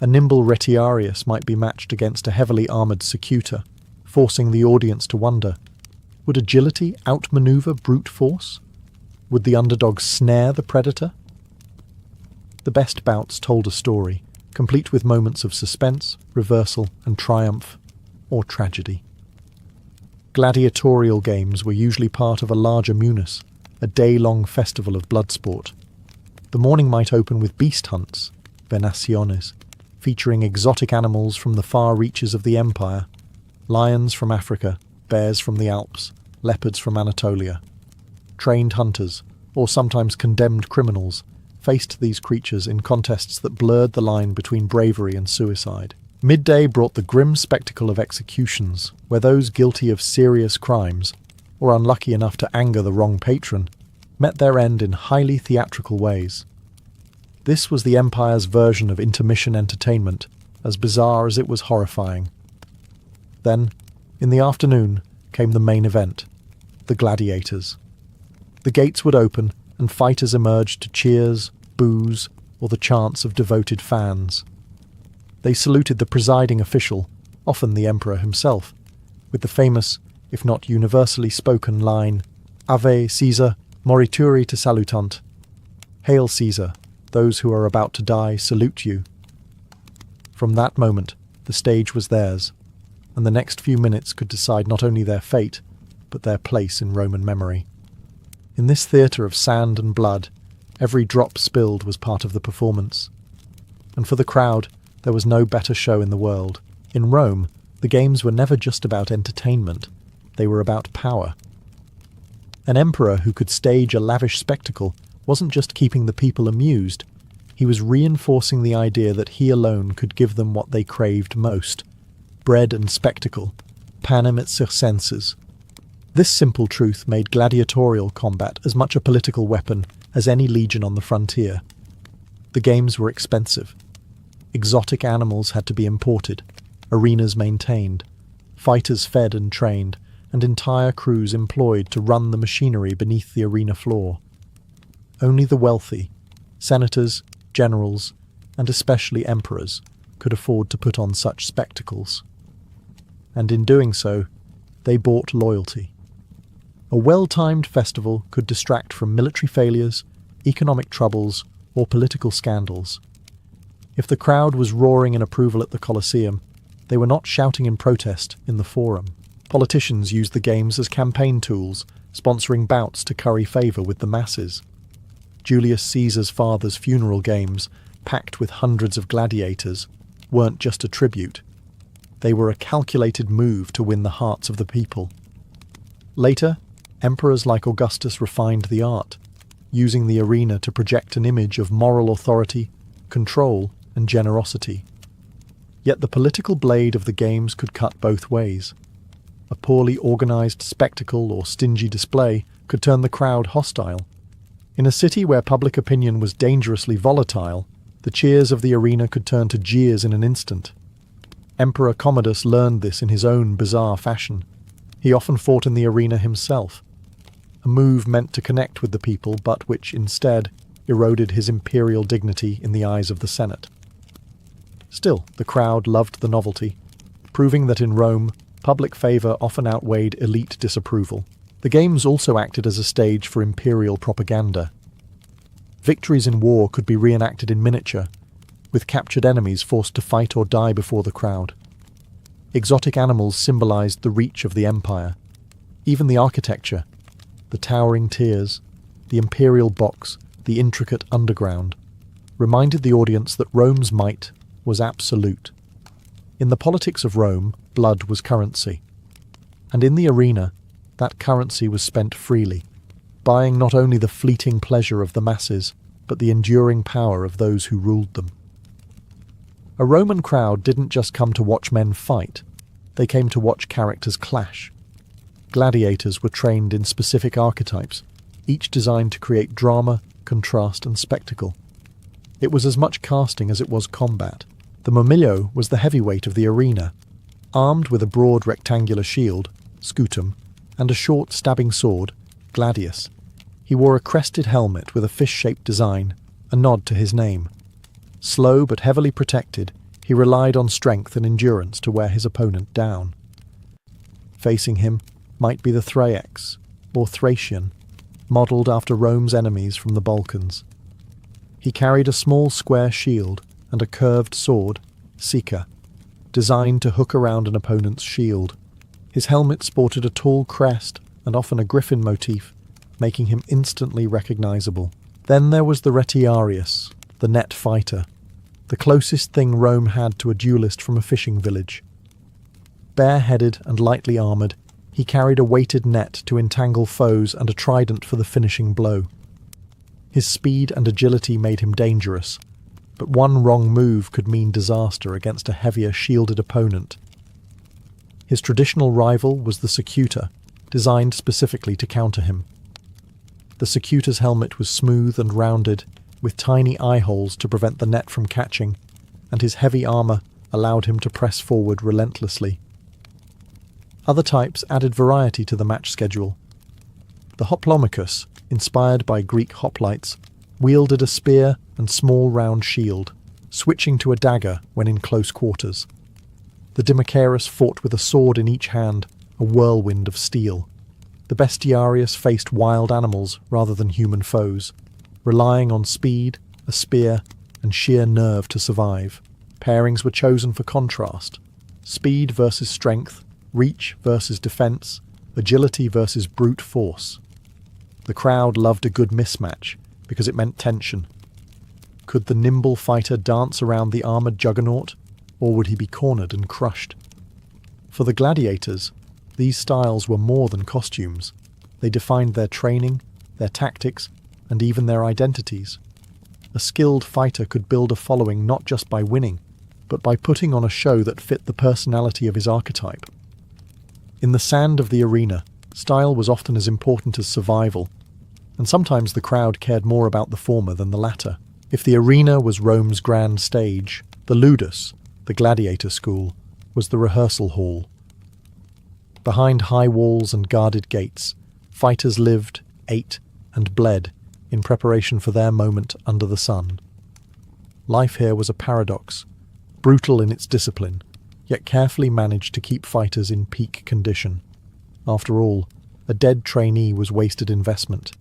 A nimble retiarius might be matched against a heavily armoured secutor, forcing the audience to wonder, would agility outmaneuver brute force? Would the underdog snare the predator? The best bouts told a story, complete with moments of suspense, reversal, and triumph, or tragedy. Gladiatorial games were usually part of a larger munus, a day-long festival of blood sport. The morning might open with beast hunts, venaciones, featuring exotic animals from the far reaches of the empire, lions from Africa, bears from the Alps, leopards from Anatolia. Trained hunters, or sometimes condemned criminals, faced these creatures in contests that blurred the line between bravery and suicide. Midday brought the grim spectacle of executions, where those guilty of serious crimes, or unlucky enough to anger the wrong patron, met their end in highly theatrical ways. This was the empire's version of intermission entertainment, as bizarre as it was horrifying. Then, in the afternoon, came the main event, the gladiators. The gates would open, and fighters emerged to cheers, boos, or the chants of devoted fans. They saluted the presiding official, often the emperor himself, with the famous, if not universally spoken line, Ave Caesar, morituri te salutant. Hail Caesar, those who are about to die salute you. From that moment, the stage was theirs, and the next few minutes could decide not only their fate, but their place in Roman memory. In this theatre of sand and blood, every drop spilled was part of the performance. And for the crowd, there was no better show in the world. In Rome, the games were never just about entertainment. they were about power. An emperor who could stage a lavish spectacle wasn't just keeping the people amused, he was reinforcing the idea that he alone could give them what they craved most: bread and spectacle, panem et circenses. This simple truth made gladiatorial combat as much a political weapon as any legion on the frontier. The games were expensive. Exotic animals had to be imported, arenas maintained, fighters fed and trained, and entire crews employed to run the machinery beneath the arena floor. Only the wealthy, senators, generals, and especially emperors, could afford to put on such spectacles. And in doing so, they bought loyalty. A well-timed festival could distract from military failures, economic troubles, or political scandals. If the crowd was roaring in approval at the Colosseum, they were not shouting in protest in the Forum. Politicians used the games as campaign tools, sponsoring bouts to curry favour with the masses. Julius Caesar's father's funeral games, packed with hundreds of gladiators, weren't just a tribute. They were a calculated move to win the hearts of the people. Later, emperors like Augustus refined the art, using the arena to project an image of moral authority, control, and generosity. Yet the political blade of the games could cut both ways. A poorly organised spectacle or stingy display could turn the crowd hostile. In a city where public opinion was dangerously volatile, the cheers of the arena could turn to jeers in an instant. Emperor Commodus learned this in his own bizarre fashion. He often fought in the arena himself, a move meant to connect with the people but which instead eroded his imperial dignity in the eyes of the Senate. Still, the crowd loved the novelty, proving that in Rome, public favour often outweighed elite disapproval. The games also acted as a stage for imperial propaganda. Victories in war could be reenacted in miniature, with captured enemies forced to fight or die before the crowd. Exotic animals symbolised the reach of the empire. Even the architecture, the towering tiers, the imperial box, the intricate underground, reminded the audience that Rome's might was absolute. In the politics of Rome, blood was currency. And in the arena, that currency was spent freely, buying not only the fleeting pleasure of the masses, but the enduring power of those who ruled them. A Roman crowd didn't just come to watch men fight, they came to watch characters clash. Gladiators were trained in specific archetypes, each designed to create drama, contrast, and spectacle. It was as much casting as it was combat. The murmillo was the heavyweight of the arena, armed with a broad rectangular shield, scutum, and a short stabbing sword, gladius. He wore a crested helmet with a fish-shaped design, a nod to his name. Slow but heavily protected, he relied on strength and endurance to wear his opponent down. Facing him might be the Thraex, or Thracian, modelled after Rome's enemies from the Balkans. He carried a small square shield and a curved sword, Sika, designed to hook around an opponent's shield. His helmet sported a tall crest and often a griffin motif, making him instantly recognisable. Then there was the retiarius, the net fighter, the closest thing Rome had to a duellist from a fishing village. Bare-headed and lightly armoured, he carried a weighted net to entangle foes and a trident for the finishing blow. His speed and agility made him dangerous, but one wrong move could mean disaster against a heavier shielded opponent. His traditional rival was the secutor, designed specifically to counter him. The secutor's helmet was smooth and rounded, with tiny eye holes to prevent the net from catching, and his heavy armour allowed him to press forward relentlessly. Other types added variety to the match schedule. The hoplomachus, inspired by Greek hoplites, wielded a spear and small round shield, switching to a dagger when in close quarters. The Dimacharius fought with a sword in each hand, a whirlwind of steel. The Bestiarius faced wild animals rather than human foes, relying on speed, a spear, and sheer nerve to survive. Pairings were chosen for contrast: speed versus strength, reach versus defence, agility versus brute force. The crowd loved a good mismatch because it meant tension. Could the nimble fighter dance around the armoured juggernaut, or would he be cornered and crushed? For the gladiators, These styles were more than costumes. They defined their training, their tactics, and even their identities. A skilled fighter could build a following not just by winning, but by putting on a show that fit the personality of his archetype. In the sand of the arena, style was often as important as survival, and sometimes the crowd cared more about the former than the latter. If the arena was Rome's grand stage, the ludus, the gladiator school, was the rehearsal hall. Behind high walls and guarded gates, fighters lived, ate, and bled in preparation for their moment under the sun. Life here was a paradox, brutal in its discipline, yet carefully managed to keep fighters in peak condition. After all, a dead trainee was wasted investment.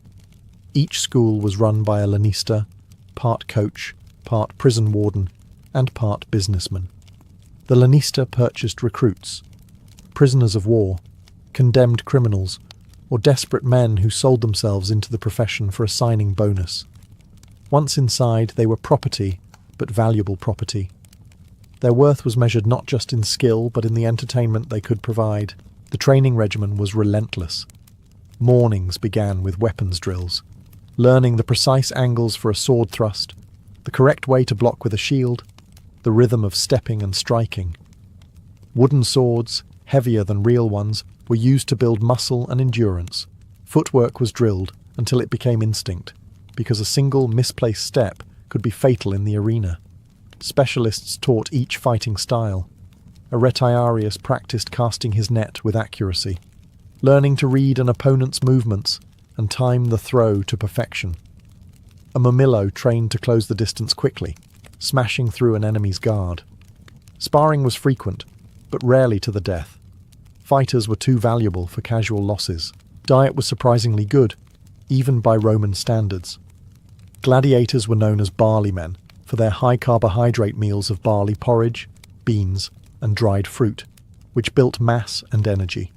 Each school was run by a lanista, part coach, part prison warden, and part businessman. The lanista purchased recruits, prisoners of war, condemned criminals, or desperate men who sold themselves into the profession for a signing bonus. Once inside, they were property, but valuable property. Their worth was measured not just in skill, but in the entertainment they could provide. The training regimen was relentless. Mornings began with weapons drills, learning the precise angles for a sword thrust, the correct way to block with a shield, the rhythm of stepping and striking. Wooden swords, heavier than real ones, were used to build muscle and endurance. Footwork was drilled until it became instinct, because a single misplaced step could be fatal in the arena. Specialists taught each fighting style. A retiarius practiced casting his net with accuracy, learning to read an opponent's movements and time the throw to perfection. A murmillo trained to close the distance quickly, smashing through an enemy's guard. Sparring was frequent, but rarely to the death. Fighters were too valuable for casual losses. Diet was surprisingly good, even by Roman standards. Gladiators were known as barleymen for their high-carbohydrate meals of barley porridge, beans, and dried fruit, which built mass and energy.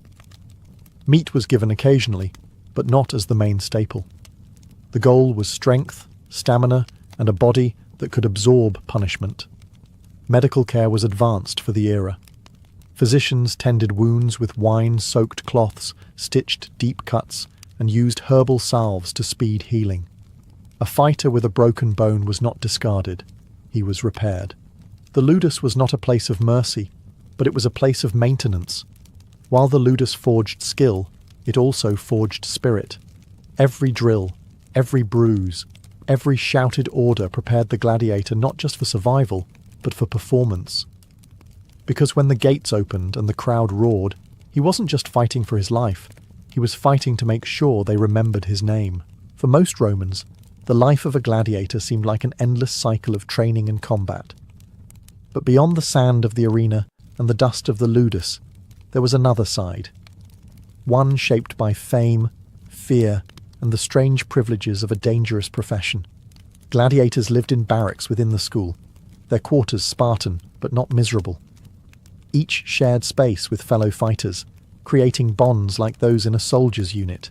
Meat was given occasionally, but not as the main staple. The goal was strength, stamina, and a body that could absorb punishment. Medical care was advanced for the era. Physicians tended wounds with wine-soaked cloths, stitched deep cuts, and used herbal salves to speed healing. A fighter with a broken bone was not discarded. He was repaired. The ludus was not a place of mercy, but it was a place of maintenance. While the ludus forged skill, it also forged spirit. Every drill, every bruise, every shouted order prepared the gladiator not just for survival, but for performance. Because when the gates opened and the crowd roared, he wasn't just fighting for his life, he was fighting to make sure they remembered his name. For most Romans, the life of a gladiator seemed like an endless cycle of training and combat. But beyond the sand of the arena and the dust of the ludus, there was another side. One shaped by fame, fear, and the strange privileges of a dangerous profession. Gladiators lived in barracks within the school, their quarters Spartan but not miserable. Each shared space with fellow fighters, creating bonds like those in a soldier's unit.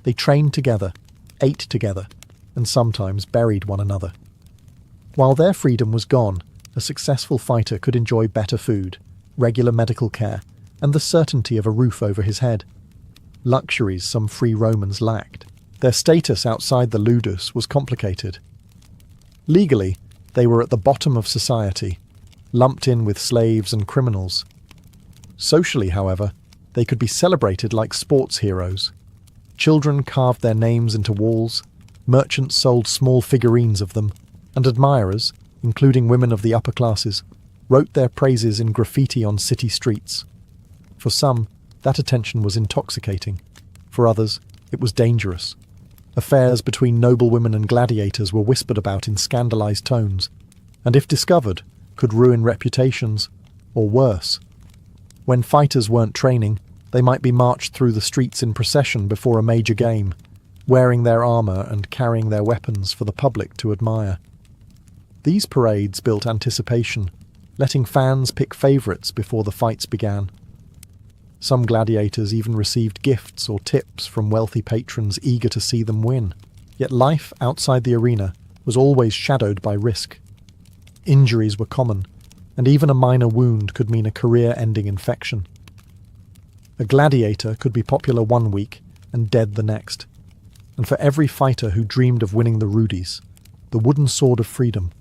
They trained together, ate together, and sometimes buried one another. While their freedom was gone, a successful fighter could enjoy better food, regular medical care, and the certainty of a roof over his head. Luxuries some free Romans lacked. Their status outside the ludus was complicated. Legally, they were at the bottom of society, lumped in with slaves and criminals. Socially, however, they could be celebrated like sports heroes. Children carved their names into walls, merchants sold small figurines of them, and admirers, including women of the upper classes, wrote their praises in graffiti on city streets. For some, that attention was intoxicating. For others, it was dangerous. Affairs between noblewomen and gladiators were whispered about in scandalized tones, and if discovered, could ruin reputations, or worse. When fighters weren't training, they might be marched through the streets in procession before a major game, wearing their armor and carrying their weapons for the public to admire. These parades built anticipation, letting fans pick favorites before the fights began. Some gladiators even received gifts or tips from wealthy patrons eager to see them win. Yet life outside the arena was always shadowed by risk. Injuries were common, and even a minor wound could mean a career-ending infection. A gladiator could be popular one week and dead the next. And for every fighter who dreamed of winning the rudies, the wooden sword of freedom,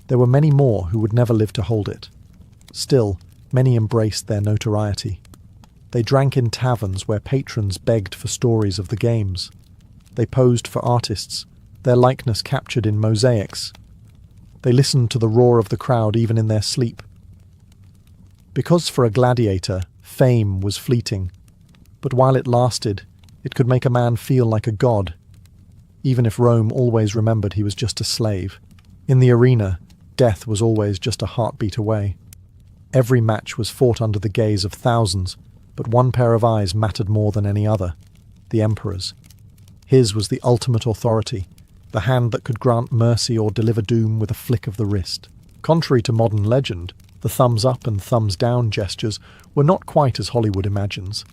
there were many more who would never live to hold it. Still, many embraced their notoriety. They drank in taverns where patrons begged for stories of the games. They posed for artists, their likeness captured in mosaics. They listened to the roar of the crowd even in their sleep. Because for a gladiator, fame was fleeting, but while it lasted, it could make a man feel like a god, even if Rome always remembered he was just a slave. In the arena, death was always just a heartbeat away. Every match was fought under the gaze of thousands, but one pair of eyes mattered more than any other, the emperor's. His was the ultimate authority, the hand that could grant mercy or deliver doom with a flick of the wrist. Contrary to modern legend, the thumbs up and thumbs down gestures were not quite as Hollywood imagines.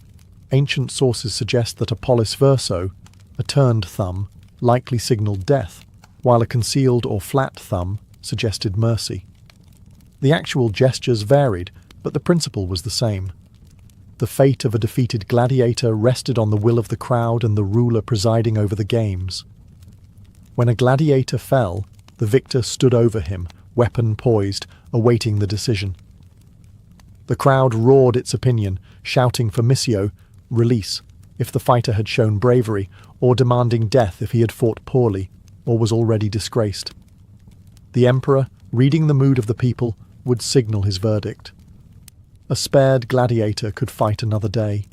Ancient sources suggest that a pollis verso, a turned thumb, likely signalled death, while a concealed or flat thumb suggested mercy. The actual gestures varied, but the principle was the same. The fate of a defeated gladiator rested on the will of the crowd and the ruler presiding over the games. When a gladiator fell, the victor stood over him, weapon poised, awaiting the decision. The crowd roared its opinion, shouting for missio, release, if the fighter had shown bravery, or demanding death if he had fought poorly, or was already disgraced. The emperor, reading the mood of the people, would signal his verdict. A spared gladiator could fight another day.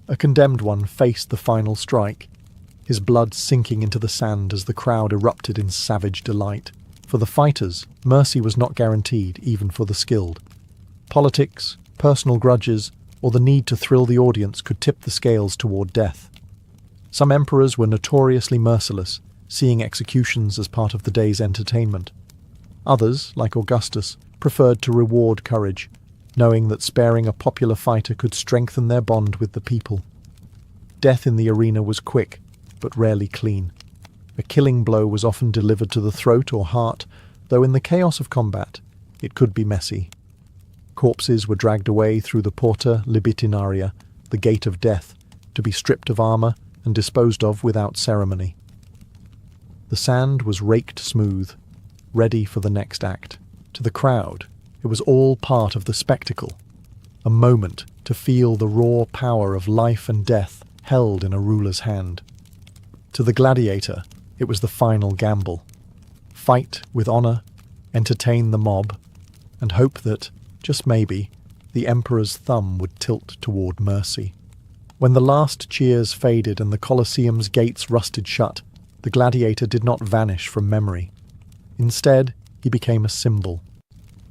A condemned one faced the final strike, his blood sinking into the sand as the crowd erupted in savage delight. For the fighters, mercy was not guaranteed, even for the skilled. Politics, personal grudges, or the need to thrill the audience could tip the scales toward death. Some emperors were notoriously merciless, seeing executions as part of the day's entertainment. Others, like Augustus, preferred to reward courage, knowing that sparing a popular fighter could strengthen their bond with the people. Death in the arena was quick, but rarely clean. A killing blow was often delivered to the throat or heart, though in the chaos of combat, it could be messy. Corpses were dragged away through the Porta Libitinaria, the gate of death, to be stripped of armour and disposed of without ceremony. The sand was raked smooth, ready for the next act. To the crowd, it was all part of the spectacle, a moment to feel the raw power of life and death held in a ruler's hand. To the gladiator, it was the final gamble. Fight with honour, entertain the mob, and hope that, just maybe, the emperor's thumb would tilt toward mercy. When the last cheers faded and the Colosseum's gates rusted shut, the gladiator did not vanish from memory. Instead, he became a symbol,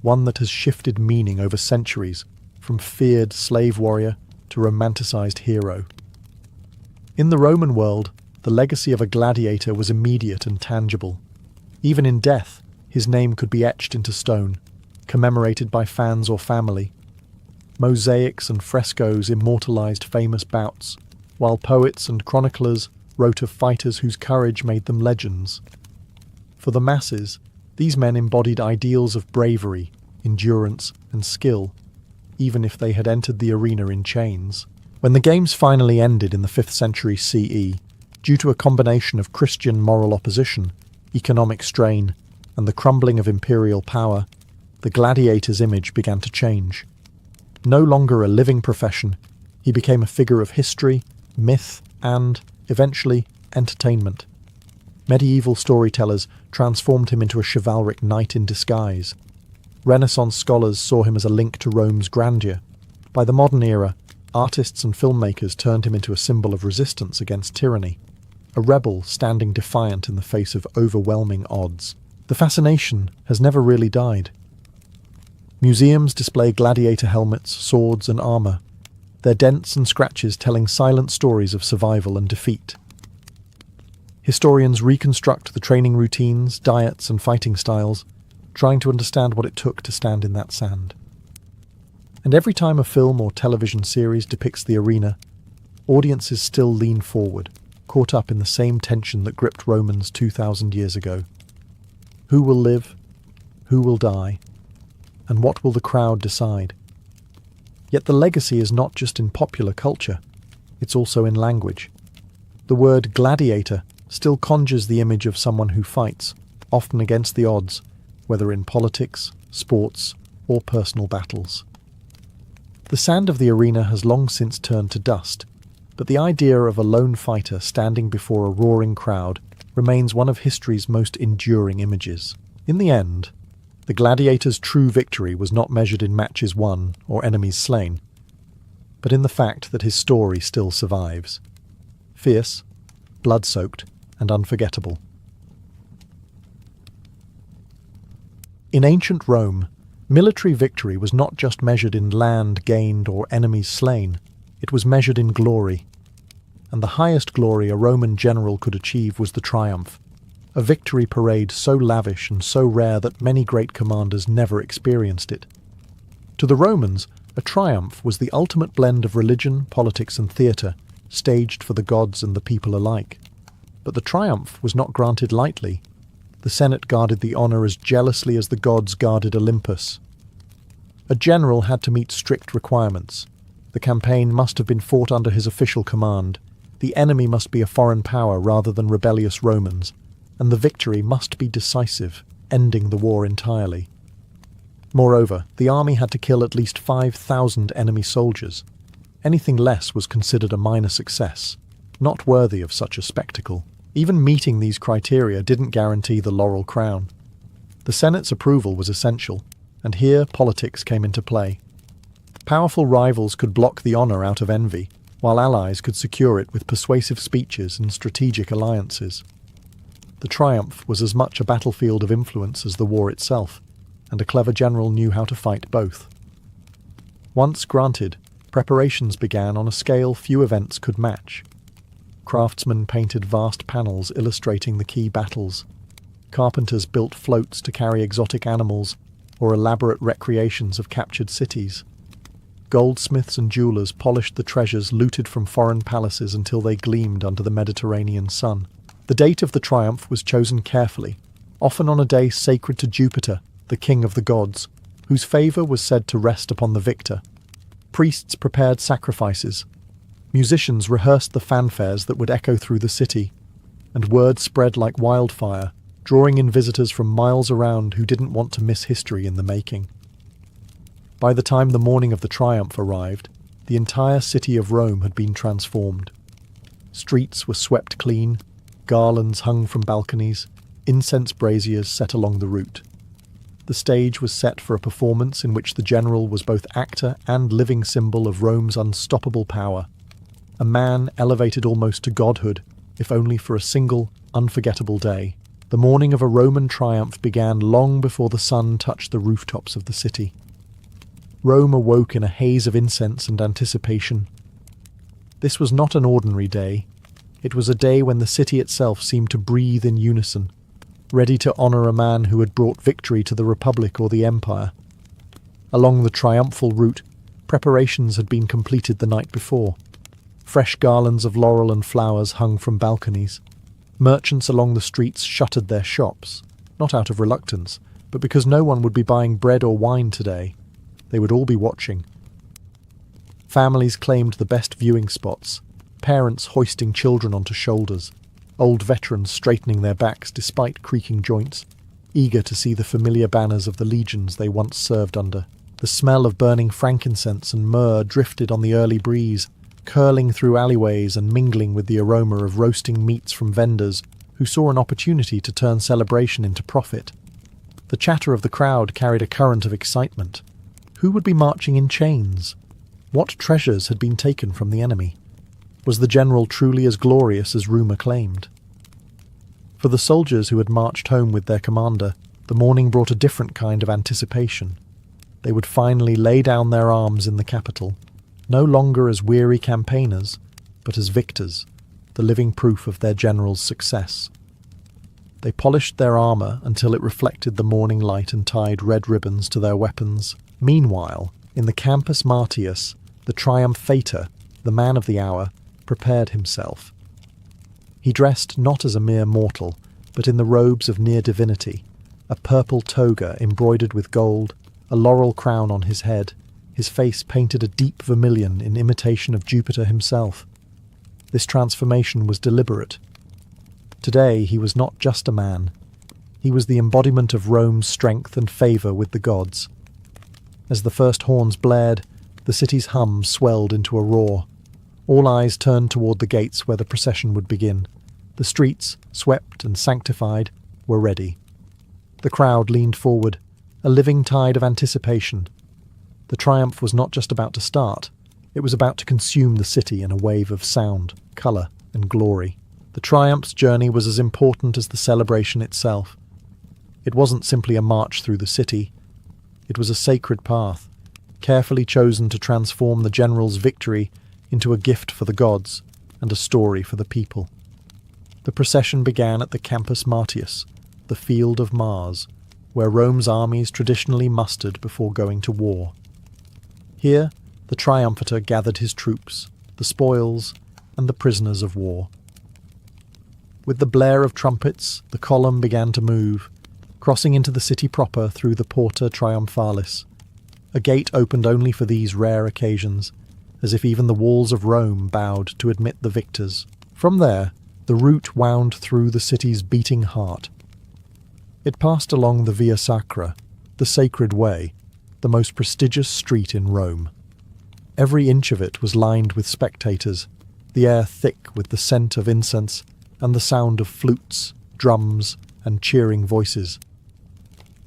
one that has shifted meaning over centuries, from feared slave warrior to romanticized hero. In the Roman world, the legacy of a gladiator was immediate and tangible. Even in death, his name could be etched into stone, commemorated by fans or family. Mosaics and frescoes immortalized famous bouts, while poets and chroniclers wrote of fighters whose courage made them legends. For the masses, these men embodied ideals of bravery, endurance, and skill, even if they had entered the arena in chains. When the games finally ended in the 5th century CE, due to a combination of Christian moral opposition, economic strain, and the crumbling of imperial power, the gladiator's image began to change. No longer a living profession, he became a figure of history, myth, and, eventually, entertainment. Medieval storytellers transformed him into a chivalric knight in disguise. Renaissance scholars saw him as a link to Rome's grandeur. By the modern era, artists and filmmakers turned him into a symbol of resistance against tyranny, a rebel standing defiant in the face of overwhelming odds. The fascination has never really died. Museums display gladiator helmets, swords, and armour, their dents and scratches telling silent stories of survival and defeat. Historians reconstruct the training routines, diets, and fighting styles, trying to understand what it took to stand in that sand. And every time a film or television series depicts the arena, audiences still lean forward, caught up in the same tension that gripped Romans 2,000 years ago. Who will live? Who will die? And what will the crowd decide? Yet the legacy is not just in popular culture, it's also in language. The word gladiator still conjures the image of someone who fights, often against the odds, whether in politics, sports, or personal battles. The sand of the arena has long since turned to dust, but the idea of a lone fighter standing before a roaring crowd remains one of history's most enduring images. In the end, the gladiator's true victory was not measured in matches won or enemies slain, but in the fact that his story still survives. Fierce, blood-soaked, and unforgettable. In ancient Rome, military victory was not just measured in land gained or enemies slain, it was measured in glory. And the highest glory a Roman general could achieve was the triumph, a victory parade so lavish and so rare that many great commanders never experienced it. To the Romans, a triumph was the ultimate blend of religion, politics, and theatre, staged for the gods and the people alike. But the triumph was not granted lightly. The Senate guarded the honour as jealously as the gods guarded Olympus. A general had to meet strict requirements. The campaign must have been fought under his official command. The enemy must be a foreign power rather than rebellious Romans, and the victory must be decisive, ending the war entirely. Moreover, the army had to kill at least 5,000 enemy soldiers. Anything less was considered a minor success, not worthy of such a spectacle. Even meeting these criteria didn't guarantee the laurel crown. The Senate's approval was essential, and here politics came into play. Powerful rivals could block the honour out of envy, while allies could secure it with persuasive speeches and strategic alliances. The triumph was as much a battlefield of influence as the war itself, and a clever general knew how to fight both. Once granted, preparations began on a scale few events could match. Craftsmen painted vast panels illustrating the key battles. Carpenters built floats to carry exotic animals or elaborate recreations of captured cities. Goldsmiths and jewellers polished the treasures looted from foreign palaces until they gleamed under the Mediterranean sun. The date of the triumph was chosen carefully, often on a day sacred to Jupiter, the king of the gods, whose favour was said to rest upon the victor. Priests prepared sacrifices. Musicians rehearsed the fanfares that would echo through the city, and word spread like wildfire, drawing in visitors from miles around who didn't want to miss history in the making. By the time the morning of the triumph arrived, the entire city of Rome had been transformed. Streets were swept clean, garlands hung from balconies, incense braziers set along the route. The stage was set for a performance in which the general was both actor and living symbol of Rome's unstoppable power. A man elevated almost to godhood, if only for a single, unforgettable day. The morning of a Roman triumph began long before the sun touched the rooftops of the city. Rome awoke in a haze of incense and anticipation. This was not an ordinary day. It was a day when the city itself seemed to breathe in unison, ready to honour a man who had brought victory to the Republic or the Empire. Along the triumphal route, preparations had been completed the night before. Fresh garlands of laurel and flowers hung from balconies. Merchants along the streets shuttered their shops, not out of reluctance, but because no one would be buying bread or wine today. They would all be watching. Families claimed the best viewing spots, parents hoisting children onto shoulders, old veterans straightening their backs despite creaking joints, eager to see the familiar banners of the legions they once served under. The smell of burning frankincense and myrrh drifted on the early breeze, curling through alleyways and mingling with the aroma of roasting meats from vendors who saw an opportunity to turn celebration into profit. The chatter of the crowd carried a current of excitement. Who would be marching in chains? What treasures had been taken from the enemy? Was the general truly as glorious as rumour claimed? For the soldiers who had marched home with their commander, the morning brought a different kind of anticipation. They would finally lay down their arms in the capital, no longer as weary campaigners, but as victors, the living proof of their general's success. They polished their armour until it reflected the morning light and tied red ribbons to their weapons. Meanwhile, in the Campus Martius, the triumphator, the man of the hour, prepared himself. He dressed not as a mere mortal, but in the robes of near divinity, a purple toga embroidered with gold, a laurel crown on his head, his face painted a deep vermilion in imitation of Jupiter himself. This transformation was deliberate. Today he was not just a man. He was the embodiment of Rome's strength and favour with the gods. As the first horns blared, the city's hum swelled into a roar. All eyes turned toward the gates where the procession would begin. The streets, swept and sanctified, were ready. The crowd leaned forward, a living tide of anticipation. The triumph was not just about to start, it was about to consume the city in a wave of sound, colour and glory. The triumph's journey was as important as the celebration itself. It wasn't simply a march through the city. It was a sacred path, carefully chosen to transform the general's victory into a gift for the gods and a story for the people. The procession began at the Campus Martius, the Field of Mars, where Rome's armies traditionally mustered before going to war. Here, the triumphator gathered his troops, the spoils, and the prisoners of war. With the blare of trumpets, the column began to move, crossing into the city proper through the Porta Triumphalis. A gate opened only for these rare occasions, as if even the walls of Rome bowed to admit the victors. From there, the route wound through the city's beating heart. It passed along the Via Sacra, the Sacred Way, the most prestigious street in Rome. Every inch of it was lined with spectators, the air thick with the scent of incense and the sound of flutes, drums, and cheering voices.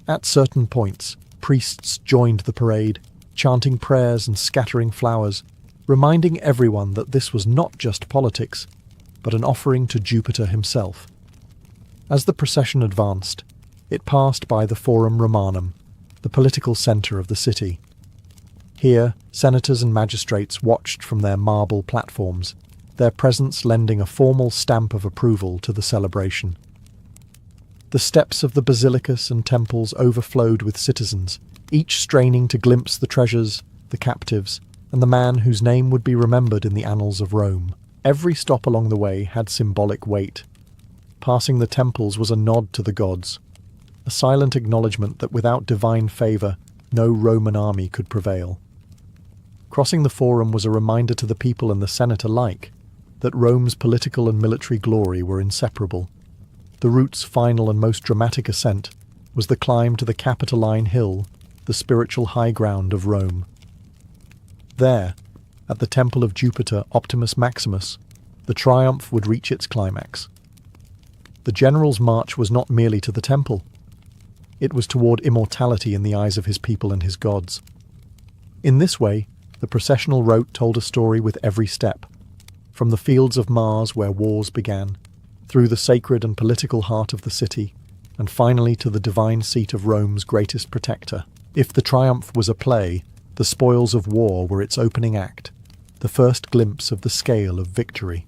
At certain points, priests joined the parade, chanting prayers and scattering flowers, reminding everyone that this was not just politics, but an offering to Jupiter himself. As the procession advanced, it passed by the Forum Romanum, the political centre of the city. Here, senators and magistrates watched from their marble platforms, their presence lending a formal stamp of approval to the celebration. The steps of the basilicas and temples overflowed with citizens, each straining to glimpse the treasures, the captives, and the man whose name would be remembered in the annals of Rome. Every stop along the way had symbolic weight. Passing the temples was a nod to the gods, a silent acknowledgement that without divine favour, no Roman army could prevail. Crossing the Forum was a reminder to the people and the Senate alike that Rome's political and military glory were inseparable. The route's final and most dramatic ascent was the climb to the Capitoline Hill, the spiritual high ground of Rome. There, at the temple of Jupiter Optimus Maximus, the triumph would reach its climax. The general's march was not merely to the temple. It was toward immortality in the eyes of his people and his gods. In this way, the processional route told a story with every step, from the fields of Mars where wars began, through the sacred and political heart of the city, and finally to the divine seat of Rome's greatest protector. If the triumph was a play, the spoils of war were its opening act, the first glimpse of the scale of victory.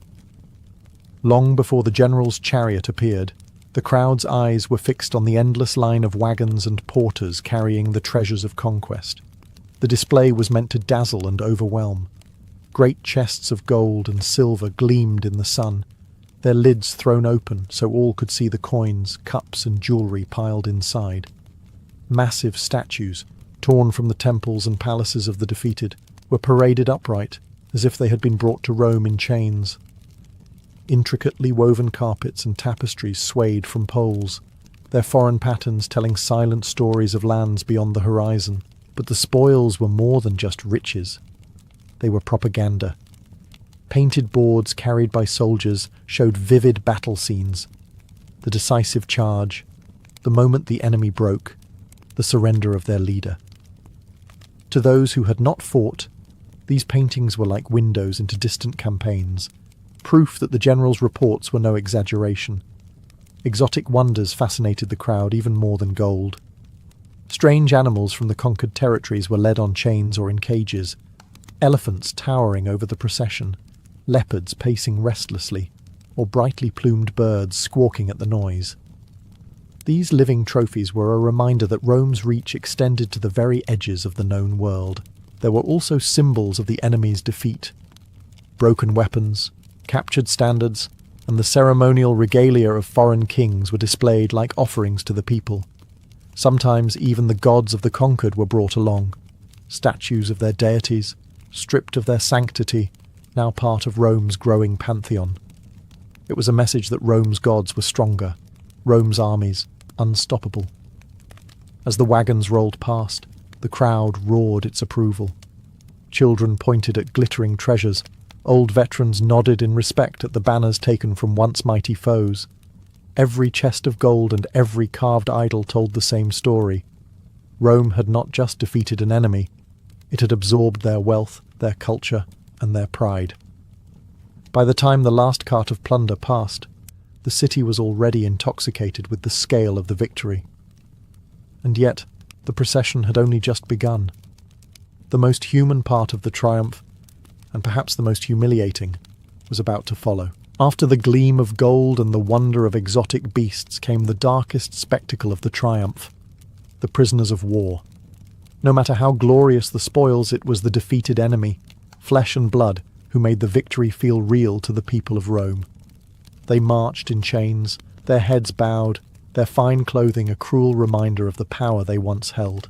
Long before the general's chariot appeared, the crowd's eyes were fixed on the endless line of wagons and porters carrying the treasures of conquest. The display was meant to dazzle and overwhelm. Great chests of gold and silver gleamed in the sun, their lids thrown open so all could see the coins, cups, and jewellery piled inside. Massive statues, torn from the temples and palaces of the defeated, were paraded upright, as if they had been brought to Rome in chains. Intricately woven carpets and tapestries swayed from poles, their foreign patterns telling silent stories of lands beyond the horizon. But the spoils were more than just riches. They were propaganda. Painted boards carried by soldiers showed vivid battle scenes. The decisive charge, the moment the enemy broke, the surrender of their leader. To those who had not fought, these paintings were like windows into distant campaigns, proof that the general's reports were no exaggeration. Exotic wonders fascinated the crowd even more than gold. Strange animals from the conquered territories were led on chains or in cages, elephants towering over the procession, leopards pacing restlessly, or brightly plumed birds squawking at the noise. These living trophies were a reminder that Rome's reach extended to the very edges of the known world. There were also symbols of the enemy's defeat. Broken weapons, captured standards, and the ceremonial regalia of foreign kings were displayed like offerings to the people. Sometimes even the gods of the conquered were brought along. statues of their deities, stripped of their sanctity, now part of Rome's growing pantheon. It was a message that Rome's gods were stronger, Rome's armies unstoppable. As the wagons rolled past, the crowd roared its approval. Children pointed at glittering treasures, old veterans nodded in respect at the banners taken from once mighty foes. Every chest of gold and every carved idol told the same story. Rome had not just defeated an enemy, it had absorbed their wealth, their culture, and their pride. By the time the last cart of plunder passed, the city was already intoxicated with the scale of the victory. And yet, the procession had only just begun. The most human part of the triumph, and perhaps the most humiliating, was about to follow. After the gleam of gold and the wonder of exotic beasts came the darkest spectacle of the triumph, the prisoners of war. No matter how glorious the spoils, it was the defeated enemy, flesh and blood, who made the victory feel real to the people of Rome. They marched in chains, their heads bowed, their fine clothing a cruel reminder of the power they once held.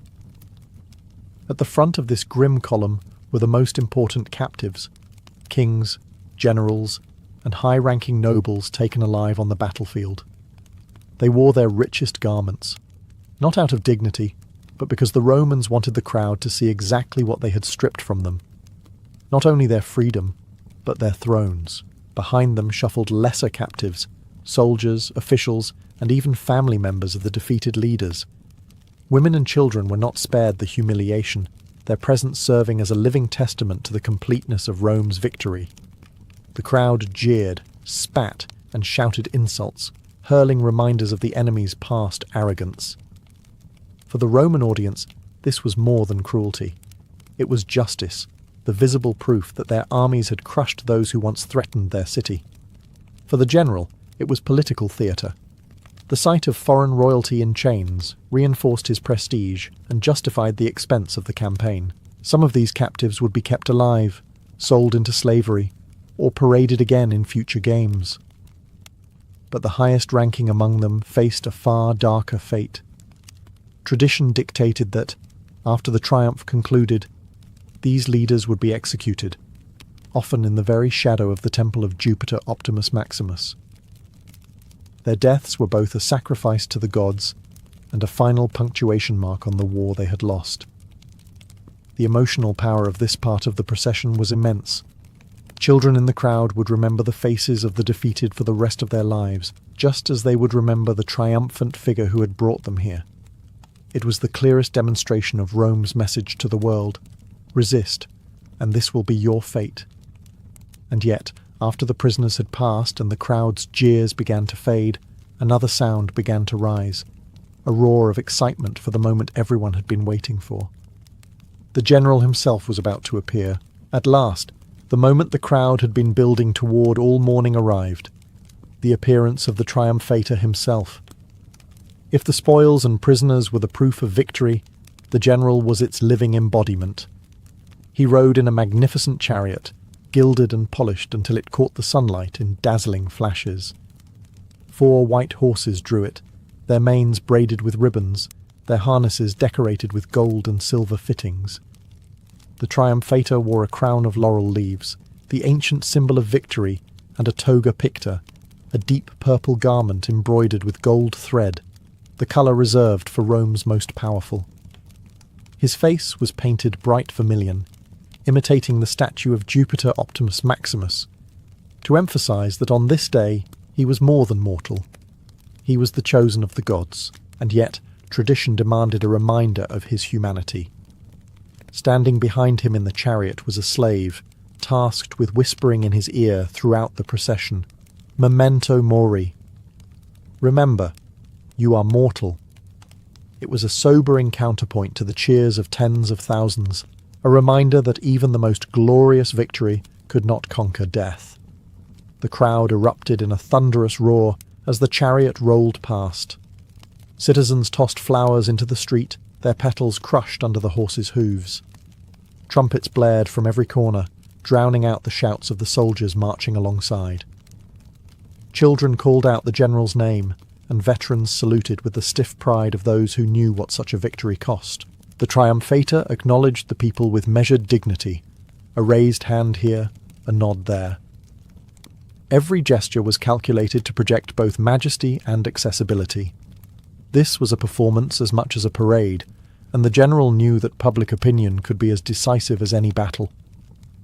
At the front of this grim column were the most important captives, kings, generals, and high-ranking nobles taken alive on the battlefield. They wore their richest garments, not out of dignity, but because the Romans wanted the crowd to see exactly what they had stripped from them. Not only their freedom, but their thrones. Behind them shuffled lesser captives, soldiers, officials, and even family members of the defeated leaders. Women and children were not spared the humiliation, their presence serving as a living testament to the completeness of Rome's victory. The crowd jeered, spat, and shouted insults, hurling reminders of the enemy's past arrogance. For the Roman audience, this was more than cruelty. It was justice, the visible proof that their armies had crushed those who once threatened their city. For the general, it was political theatre. The sight of foreign royalty in chains reinforced his prestige and justified the expense of the campaign. Some of these captives would be kept alive, sold into slavery, or paraded again in future games. But the highest ranking among them faced a far darker fate. Tradition dictated that, after the triumph concluded, these leaders would be executed, often in the very shadow of the temple of Jupiter Optimus Maximus. Their deaths were both a sacrifice to the gods and a final punctuation mark on the war they had lost. The emotional power of this part of the procession was immense. Children in the crowd would remember the faces of the defeated for the rest of their lives, just as they would remember the triumphant figure who had brought them here. It was the clearest demonstration of Rome's message to the world: resist, and this will be your fate. And yet, after the prisoners had passed and the crowd's jeers began to fade, another sound began to rise, a roar of excitement for the moment everyone had been waiting for. The general himself was about to appear. At last, the moment the crowd had been building toward all morning arrived, the appearance of the triumphator himself. If the spoils and prisoners were the proof of victory, the general was its living embodiment. He rode in a magnificent chariot, gilded and polished until it caught the sunlight in dazzling flashes. 4 white horses drew it, their manes braided with ribbons, their harnesses decorated with gold and silver fittings. The triumphator wore a crown of laurel leaves, the ancient symbol of victory, and a toga picta, a deep purple garment embroidered with gold thread, the colour reserved for Rome's most powerful. His face was painted bright vermilion, imitating the statue of Jupiter Optimus Maximus, to emphasise that on this day he was more than mortal. He was the chosen of the gods, and yet tradition demanded a reminder of his humanity. Standing behind him in the chariot was a slave, tasked with whispering in his ear throughout the procession, "Memento mori." Remember, you are mortal. It was a sobering counterpoint to the cheers of tens of thousands, a reminder that even the most glorious victory could not conquer death. The crowd erupted in a thunderous roar as the chariot rolled past. Citizens tossed flowers into the street, their petals crushed under the horses' hooves. Trumpets blared from every corner, drowning out the shouts of the soldiers marching alongside. Children called out the general's name, and veterans saluted with the stiff pride of those who knew what such a victory cost. The triumphator acknowledged the people with measured dignity, a raised hand here, a nod there. Every gesture was calculated to project both majesty and accessibility. This was a performance as much as a parade, and the general knew that public opinion could be as decisive as any battle.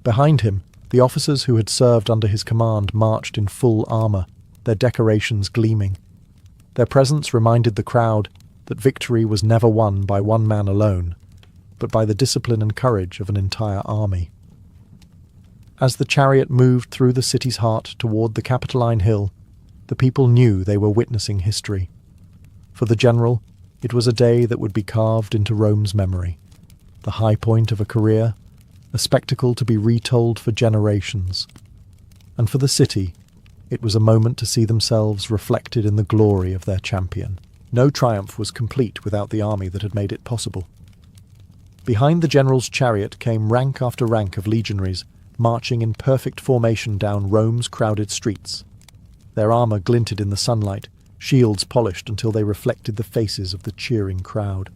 Behind him, the officers who had served under his command marched in full armour, their decorations gleaming. Their presence reminded the crowd that victory was never won by one man alone, but by the discipline and courage of an entire army. As the chariot moved through the city's heart toward the Capitoline Hill, the people knew they were witnessing history. For the general, it was a day that would be carved into Rome's memory, the high point of a career, a spectacle to be retold for generations. And for the city, it was a moment to see themselves reflected in the glory of their champion. No triumph was complete without the army that had made it possible. Behind the general's chariot came rank after rank of legionaries, marching in perfect formation down Rome's crowded streets. Their armour glinted in the sunlight, shields polished until they reflected the faces of the cheering crowd.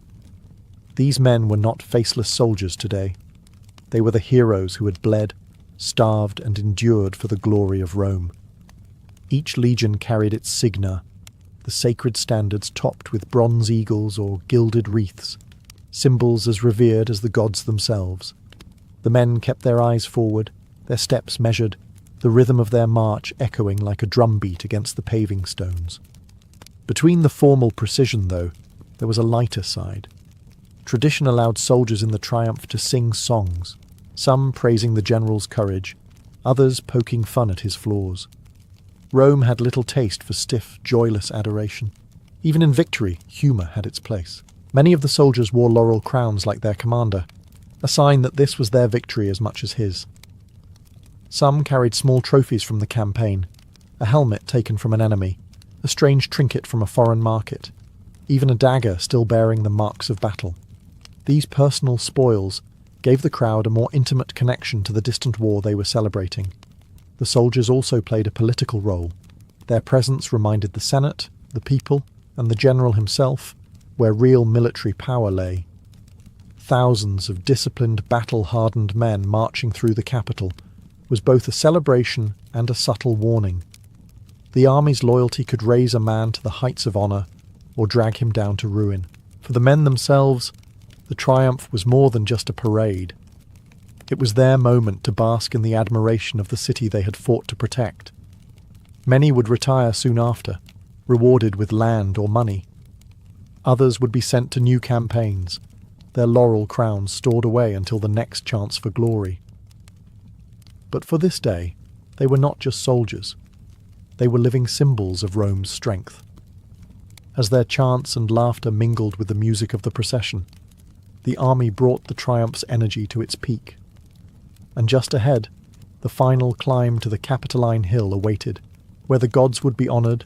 These men were not faceless soldiers today. They were the heroes who had bled, starved, and endured for the glory of Rome. Each legion carried its signa, the sacred standards topped with bronze eagles or gilded wreaths, symbols as revered as the gods themselves. The men kept their eyes forward, their steps measured, the rhythm of their march echoing like a drumbeat against the paving stones. Between the formal precision, though, there was a lighter side. Tradition allowed soldiers in the triumph to sing songs, some praising the general's courage, others poking fun at his flaws. Rome had little taste for stiff, joyless adoration. Even in victory, humour had its place. Many of the soldiers wore laurel crowns like their commander, a sign that this was their victory as much as his. Some carried small trophies from the campaign, a helmet taken from an enemy, a strange trinket from a foreign market, even a dagger still bearing the marks of battle. These personal spoils gave the crowd a more intimate connection to the distant war they were celebrating. The soldiers also played a political role. Their presence reminded the Senate, the people, and the general himself where real military power lay. Thousands of disciplined, battle-hardened men marching through the capital was both a celebration and a subtle warning. The army's loyalty could raise a man to the heights of honour or drag him down to ruin. For the men themselves, the triumph was more than just a parade. It was their moment to bask in the admiration of the city they had fought to protect. Many would retire soon after, rewarded with land or money. Others would be sent to new campaigns, their laurel crowns stored away until the next chance for glory. But for this day, they were not just soldiers. They were living symbols of Rome's strength. As their chants and laughter mingled with the music of the procession, the army brought the triumph's energy to its peak. And just ahead, the final climb to the Capitoline Hill awaited, where the gods would be honoured,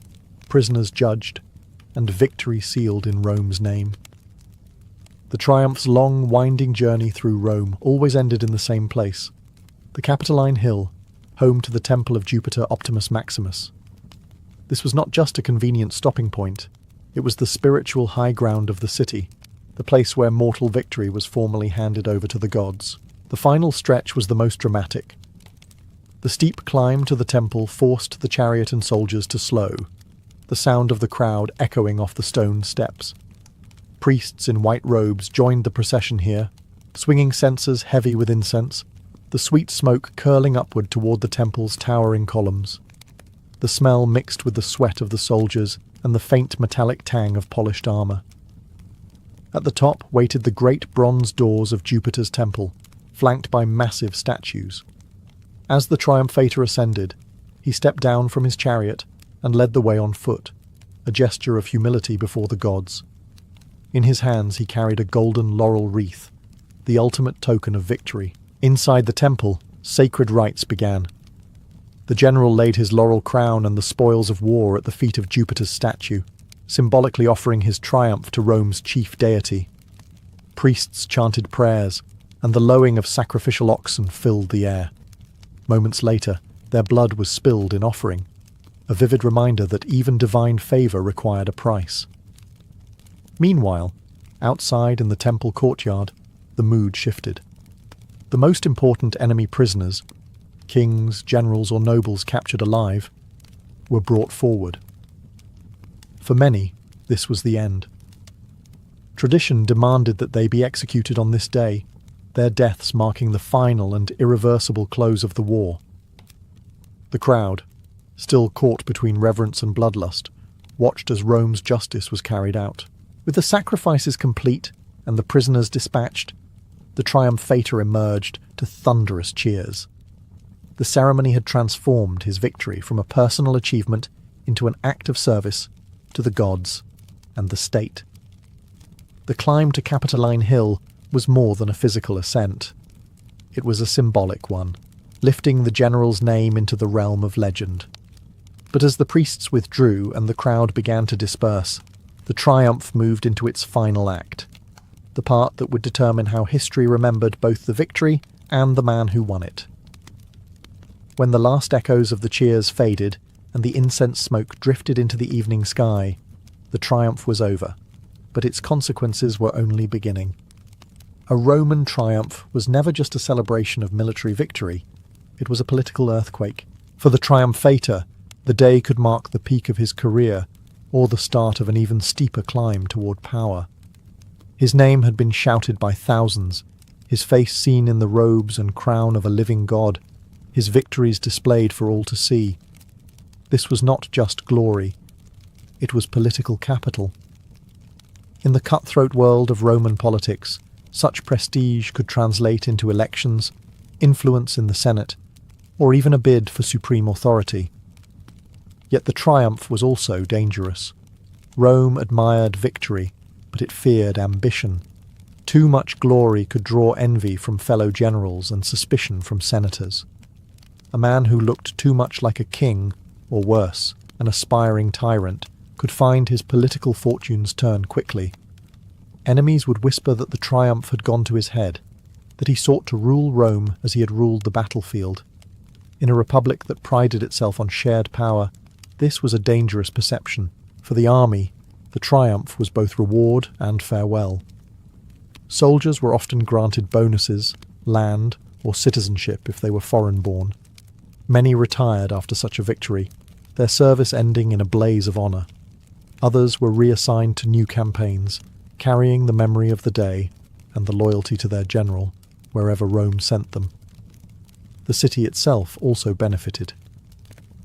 prisoners judged, and victory sealed in Rome's name. The triumph's long, winding journey through Rome always ended in the same place, the Capitoline Hill, home to the temple of Jupiter Optimus Maximus. This was not just a convenient stopping point, it was the spiritual high ground of the city, the place where mortal victory was formally handed over to the gods. The final stretch was the most dramatic. The steep climb to the temple forced the chariot and soldiers to slow, the sound of the crowd echoing off the stone steps. Priests in white robes joined the procession here, swinging censers heavy with incense, the sweet smoke curling upward toward the temple's towering columns. The smell mixed with the sweat of the soldiers and the faint metallic tang of polished armour. At the top waited the great bronze doors of Jupiter's temple, flanked by massive statues. As the triumphator ascended, he stepped down from his chariot and led the way on foot, a gesture of humility before the gods. In his hands he carried a golden laurel wreath, the ultimate token of victory. Inside the temple, sacred rites began. The general laid his laurel crown and the spoils of war at the feet of Jupiter's statue, symbolically offering his triumph to Rome's chief deity. Priests chanted prayers, and the lowing of sacrificial oxen filled the air. Moments later, their blood was spilled in offering, a vivid reminder that even divine favour required a price. Meanwhile, Outside in the temple courtyard, the mood shifted. The most important enemy prisoners, kings, generals or nobles captured alive, were brought forward. For many, this was the end. Tradition demanded that they be executed on this day, their deaths marking the final and irreversible close of the war. The crowd, still caught between reverence and bloodlust, watched as Rome's justice was carried out. With the sacrifices complete and the prisoners dispatched, the triumphator emerged to thunderous cheers. The ceremony had transformed his victory from a personal achievement into an act of service to the gods and the state. The climb to Capitoline Hill was more than a physical ascent. It was a symbolic one, lifting the general's name into the realm of legend. But as the priests withdrew and the crowd began to disperse, the triumph moved into its final act, the part that would determine how history remembered both the victory and the man who won it. When the last echoes of the cheers faded and the incense smoke drifted into the evening sky, the triumph was over, but its consequences were only beginning. A Roman triumph was never just a celebration of military victory, it was a political earthquake. For the triumphator, the day could mark the peak of his career, or the start of an even steeper climb toward power. His name had been shouted by thousands, his face seen in the robes and crown of a living god, his victories displayed for all to see. This was not just glory, it was political capital. In the cutthroat world of Roman politics, such prestige could translate into elections, influence in the Senate, or even a bid for supreme authority. Yet the triumph was also dangerous. Rome admired victory, but it feared ambition. Too much glory could draw envy from fellow generals and suspicion from senators. A man who looked too much like a king, or worse, an aspiring tyrant, could find his political fortunes turn quickly. Enemies would whisper that the triumph had gone to his head, that he sought to rule Rome as he had ruled the battlefield. In a republic that prided itself on shared power, this was a dangerous perception. For the army, the triumph was both reward and farewell. Soldiers were often granted bonuses, land, or citizenship if they were foreign-born. Many retired after such a victory, their service ending in a blaze of honour. Others were reassigned to new campaigns, carrying the memory of the day and the loyalty to their general, wherever Rome sent them. The city itself also benefited.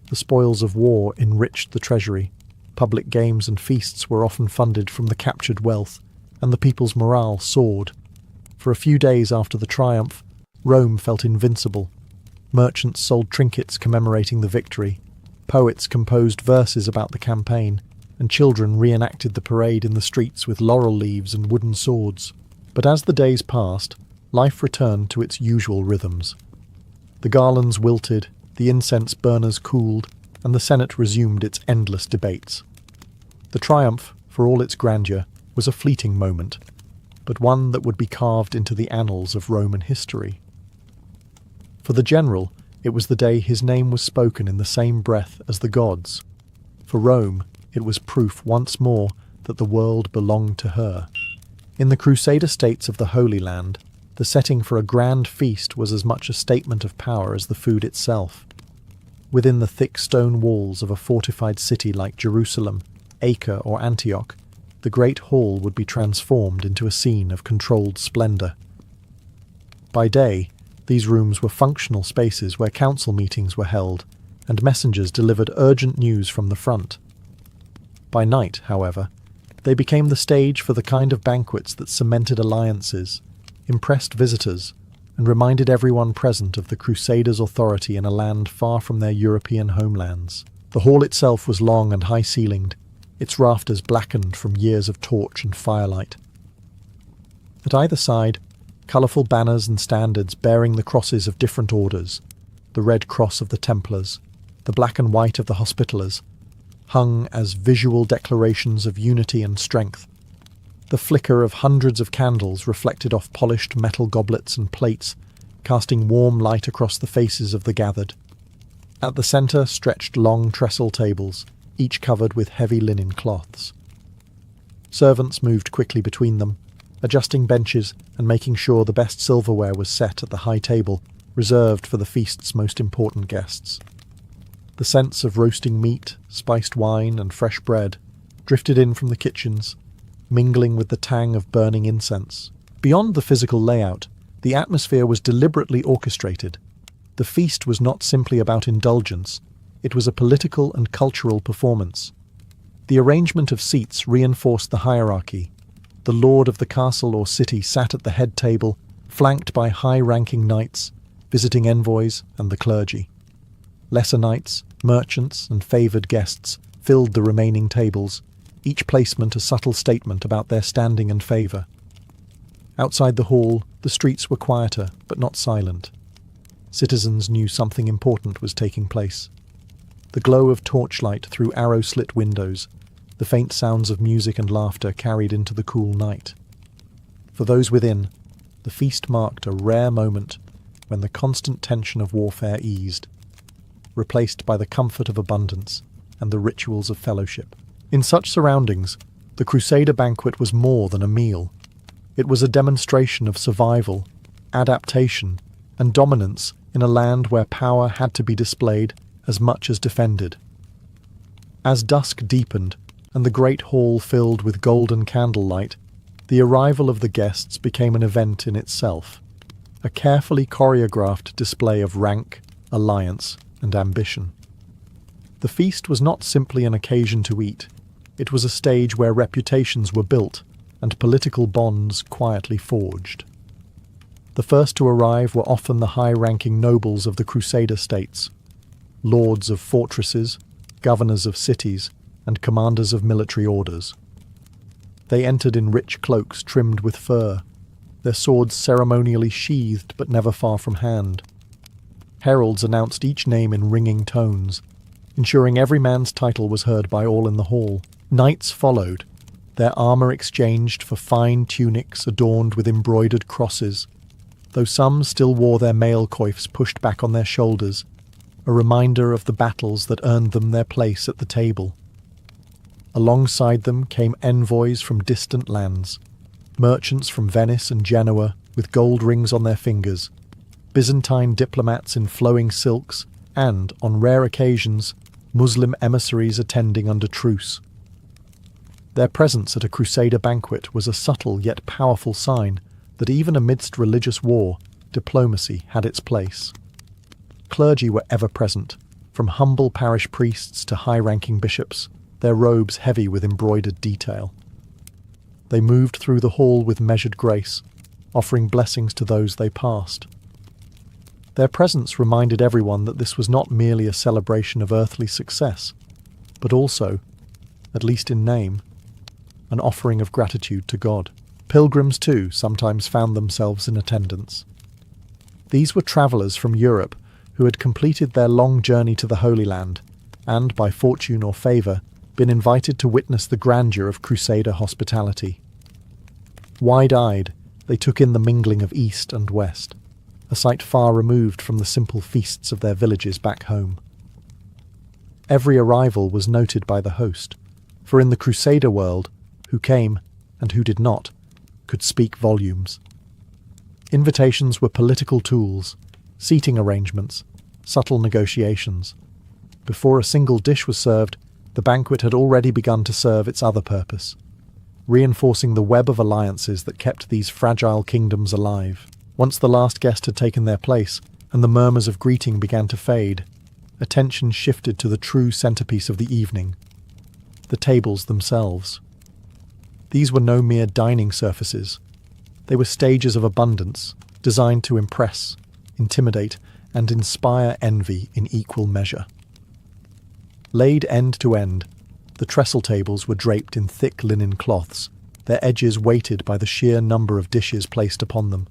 The spoils of war enriched the treasury, public games and feasts were often funded from the captured wealth, and the people's morale soared. For a few days after the triumph, Rome felt invincible. Merchants sold trinkets commemorating the victory, poets composed verses about the campaign, and children reenacted the parade in the streets with laurel leaves and wooden swords. But as the days passed, life returned to its usual rhythms. The garlands wilted, the incense burners cooled, and the Senate resumed its endless debates. The triumph, for all its grandeur, was a fleeting moment, but one that would be carved into the annals of Roman history. For the general, it was the day his name was spoken in the same breath as the gods. For Rome, it was proof once more that the world belonged to her. In the Crusader states of the Holy Land, the setting for a grand feast was as much a statement of power as the food itself. Within the thick stone walls of a fortified city like Jerusalem, Acre or Antioch, the great hall would be transformed into a scene of controlled splendour. By day, these rooms were functional spaces where council meetings were held, and messengers delivered urgent news from the front. By night, however, they became the stage for the kind of banquets that cemented alliances, impressed visitors, and reminded everyone present of the Crusaders' authority in a land far from their European homelands. The hall itself was long and high-ceilinged, its rafters blackened from years of torch and firelight. At either side, colourful banners and standards bearing the crosses of different orders, the red cross of the Templars, the black and white of the Hospitallers, hung as visual declarations of unity and strength. The flicker of hundreds of candles reflected off polished metal goblets and plates, casting warm light across the faces of the gathered. At the centre stretched long trestle tables, each covered with heavy linen cloths. Servants moved quickly between them, adjusting benches and making sure the best silverware was set at the high table reserved for the feast's most important guests. The scents of roasting meat, spiced wine, and fresh bread drifted in from the kitchens, mingling with the tang of burning incense. Beyond the physical layout, the atmosphere was deliberately orchestrated. The feast was not simply about indulgence, it was a political and cultural performance. The arrangement of seats reinforced the hierarchy. The lord of the castle or city sat at the head table, flanked by high-ranking knights, visiting envoys, and the clergy. Lesser knights, merchants, and favoured guests filled the remaining tables, each placement a subtle statement about their standing and favour. Outside the hall, the streets were quieter, but not silent. Citizens knew something important was taking place. The glow of torchlight through arrow-slit windows, the faint sounds of music and laughter carried into the cool night. For those within, the feast marked a rare moment when the constant tension of warfare eased, replaced by the comfort of abundance and the rituals of fellowship. In such surroundings, the Crusader banquet was more than a meal. It was a demonstration of survival, adaptation, and dominance in a land where power had to be displayed as much as defended. As dusk deepened and the great hall filled with golden candlelight, the arrival of the guests became an event in itself, a carefully choreographed display of rank, alliance, and ambition. The feast was not simply an occasion to eat, it was a stage where reputations were built and political bonds quietly forged. The first to arrive were often the high-ranking nobles of the Crusader states, lords of fortresses, governors of cities, and commanders of military orders. They entered in rich cloaks trimmed with fur, their swords ceremonially sheathed but never far from hand. Heralds announced each name in ringing tones, ensuring every man's title was heard by all in the hall. Knights followed, their armour exchanged for fine tunics adorned with embroidered crosses, though some still wore their mail coifs pushed back on their shoulders, a reminder of the battles that earned them their place at the table. Alongside them came envoys from distant lands, merchants from Venice and Genoa with gold rings on their fingers, Byzantine diplomats in flowing silks, and, on rare occasions, Muslim emissaries attending under truce. Their presence at a Crusader banquet was a subtle yet powerful sign that even amidst religious war, diplomacy had its place. Clergy were ever present, from humble parish priests to high-ranking bishops, their robes heavy with embroidered detail. They moved through the hall with measured grace, offering blessings to those they passed. Their presence reminded everyone that this was not merely a celebration of earthly success, but also, at least in name, an offering of gratitude to God. Pilgrims, too, sometimes found themselves in attendance. These were travellers from Europe who had completed their long journey to the Holy Land and, by fortune or favour, been invited to witness the grandeur of Crusader hospitality. Wide-eyed, they took in the mingling of East and West, a sight far removed from the simple feasts of their villages back home. Every arrival was noted by the host, for in the Crusader world, who came, and who did not, could speak volumes. Invitations were political tools, seating arrangements, subtle negotiations. Before a single dish was served, the banquet had already begun to serve its other purpose, reinforcing the web of alliances that kept these fragile kingdoms alive. Once the last guest had taken their place, and the murmurs of greeting began to fade, attention shifted to the true centerpiece of the evening, the tables themselves. These were no mere dining surfaces. They were stages of abundance, designed to impress, intimidate, and inspire envy in equal measure. Laid end to end, the trestle tables were draped in thick linen cloths, their edges weighted by the sheer number of dishes placed upon them.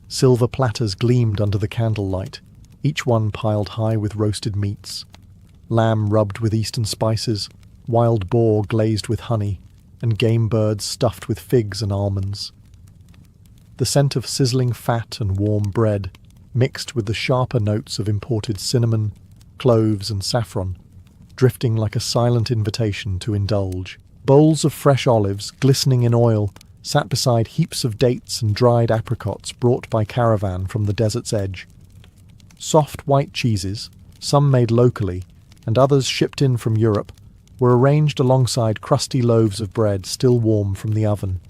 Silver platters gleamed under the candlelight, each one piled high with roasted meats, lamb rubbed with eastern spices, wild boar glazed with honey, and game birds stuffed with figs and almonds. The scent of sizzling fat and warm bread, mixed with the sharper notes of imported cinnamon, cloves, and saffron, drifting like a silent invitation to indulge. Bowls of fresh olives, glistening in oil, sat beside heaps of dates and dried apricots brought by caravan from the desert's edge. Soft white cheeses, some made locally and others shipped in from Europe, were arranged alongside crusty loaves of bread still warm from the oven.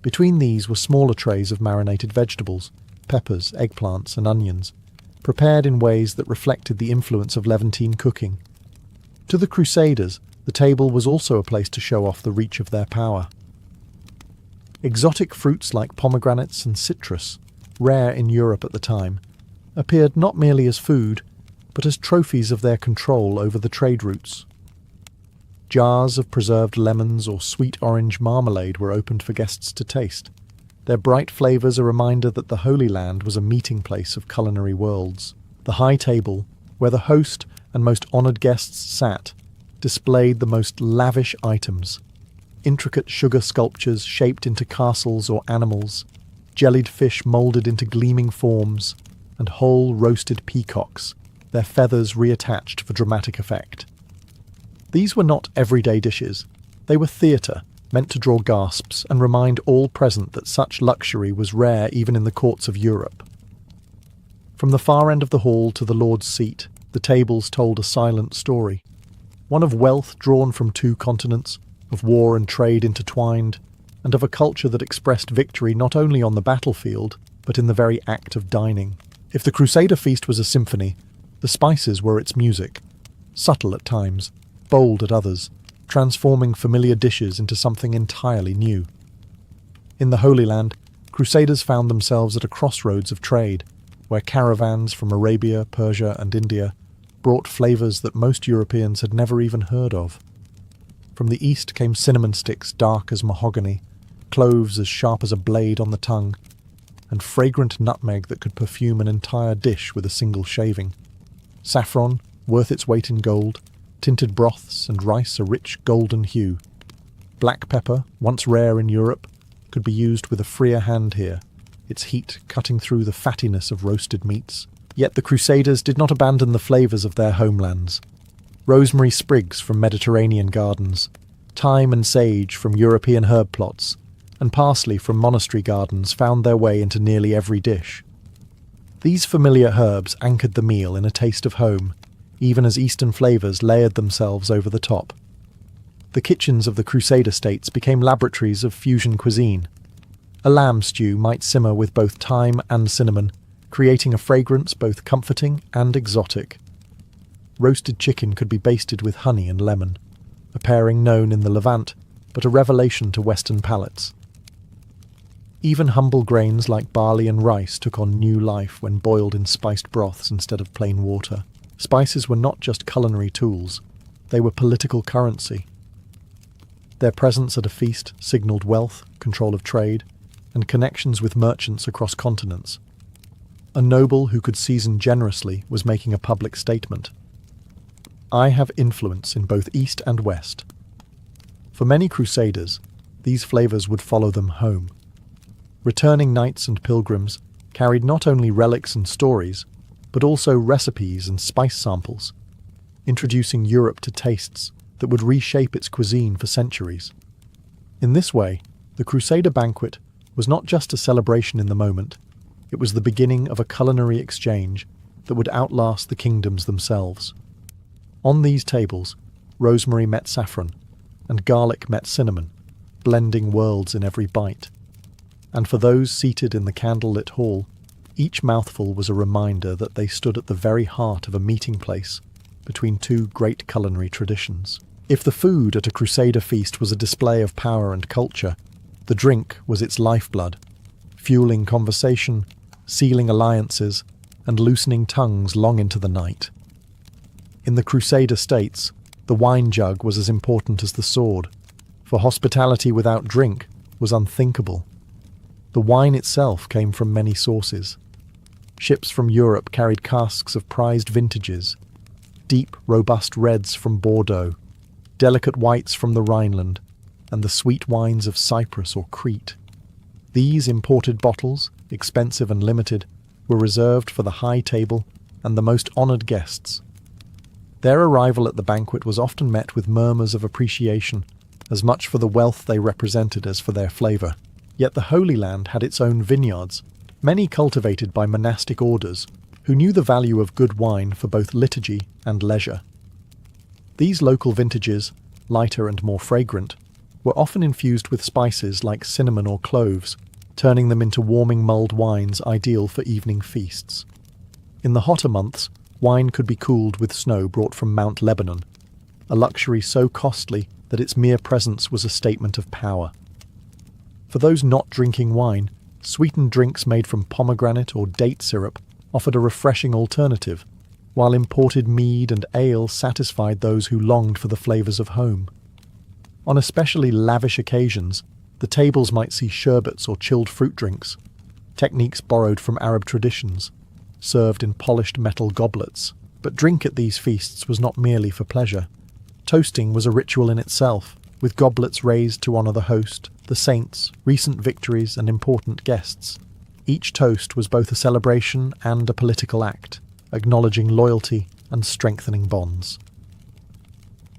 Between these were smaller trays of marinated vegetables, peppers, eggplants and onions, prepared in ways that reflected the influence of Levantine cooking. To the Crusaders, the table was also a place to show off the reach of their power. Exotic fruits like pomegranates and citrus, rare in Europe at the time, appeared not merely as food, but as trophies of their control over the trade routes. Jars of preserved lemons or sweet orange marmalade were opened for guests to taste, their bright flavours a reminder that the Holy Land was a meeting place of culinary worlds. The high table, where the host and most honoured guests sat, displayed the most lavish items: intricate sugar sculptures shaped into castles or animals, jellied fish moulded into gleaming forms, and whole roasted peacocks, their feathers reattached for dramatic effect. These were not everyday dishes. They were theatre, meant to draw gasps and remind all present that such luxury was rare even in the courts of Europe. From the far end of the hall to the Lord's seat, the tables told a silent story, one of wealth drawn from two continents, of war and trade intertwined, and of a culture that expressed victory not only on the battlefield, but in the very act of dining. If the Crusader feast was a symphony, the spices were its music, subtle at times, bold at others, transforming familiar dishes into something entirely new. In the Holy Land, Crusaders found themselves at a crossroads of trade, where caravans from Arabia, Persia and India brought flavours that most Europeans had never even heard of. From the east came cinnamon sticks dark as mahogany, cloves as sharp as a blade on the tongue, and fragrant nutmeg that could perfume an entire dish with a single shaving. Saffron, worth its weight in gold, tinted broths and rice a rich golden hue. Black pepper, once rare in Europe, could be used with a freer hand here, its heat cutting through the fattiness of roasted meats. Yet the Crusaders did not abandon the flavours of their homelands. Rosemary sprigs from Mediterranean gardens, thyme and sage from European herb plots, and parsley from monastery gardens found their way into nearly every dish. These familiar herbs anchored the meal in a taste of home, even as Eastern flavours layered themselves over the top. The kitchens of the Crusader states became laboratories of fusion cuisine. A lamb stew might simmer with both thyme and cinnamon, creating a fragrance both comforting and exotic. Roasted chicken could be basted with honey and lemon, a pairing known in the Levant, but a revelation to Western palates. Even humble grains like barley and rice took on new life when boiled in spiced broths instead of plain water. Spices were not just culinary tools, they were political currency. Their presence at a feast signalled wealth, control of trade, and connections with merchants across continents. A noble who could season generously was making a public statement. I have influence in both East and West. For many Crusaders, these flavours would follow them home. Returning knights and pilgrims carried not only relics and stories, but also recipes and spice samples, introducing Europe to tastes that would reshape its cuisine for centuries. In this way, the Crusader banquet was not just a celebration in the moment, it was the beginning of a culinary exchange that would outlast the kingdoms themselves. On these tables, rosemary met saffron, and garlic met cinnamon, blending worlds in every bite. And for those seated in the candlelit hall, each mouthful was a reminder that they stood at the very heart of a meeting place between two great culinary traditions. If the food at a Crusader feast was a display of power and culture, the drink was its lifeblood, fueling conversation, sealing alliances, and loosening tongues long into the night. In the Crusader states, the wine jug was as important as the sword, for hospitality without drink was unthinkable. The wine itself came from many sources. Ships from Europe carried casks of prized vintages, deep, robust reds from Bordeaux, delicate whites from the Rhineland, and the sweet wines of Cyprus or Crete. These imported bottles, expensive and limited, were reserved for the high table and the most honoured guests. Their arrival at the banquet was often met with murmurs of appreciation, as much for the wealth they represented as for their flavour. Yet the Holy Land had its own vineyards, many cultivated by monastic orders, who knew the value of good wine for both liturgy and leisure. These local vintages, lighter and more fragrant, were often infused with spices like cinnamon or cloves, turning them into warming mulled wines ideal for evening feasts. In the hotter months, wine could be cooled with snow brought from Mount Lebanon, a luxury so costly that its mere presence was a statement of power. For those not drinking wine, sweetened drinks made from pomegranate or date syrup offered a refreshing alternative, while imported mead and ale satisfied those who longed for the flavours of home. On especially lavish occasions, the tables might see sherbets or chilled fruit drinks, techniques borrowed from Arab traditions, served in polished metal goblets. But drink at these feasts was not merely for pleasure. Toasting was a ritual in itself, with goblets raised to honour the host, the saints, recent victories and important guests. Each toast was both a celebration and a political act, acknowledging loyalty and strengthening bonds.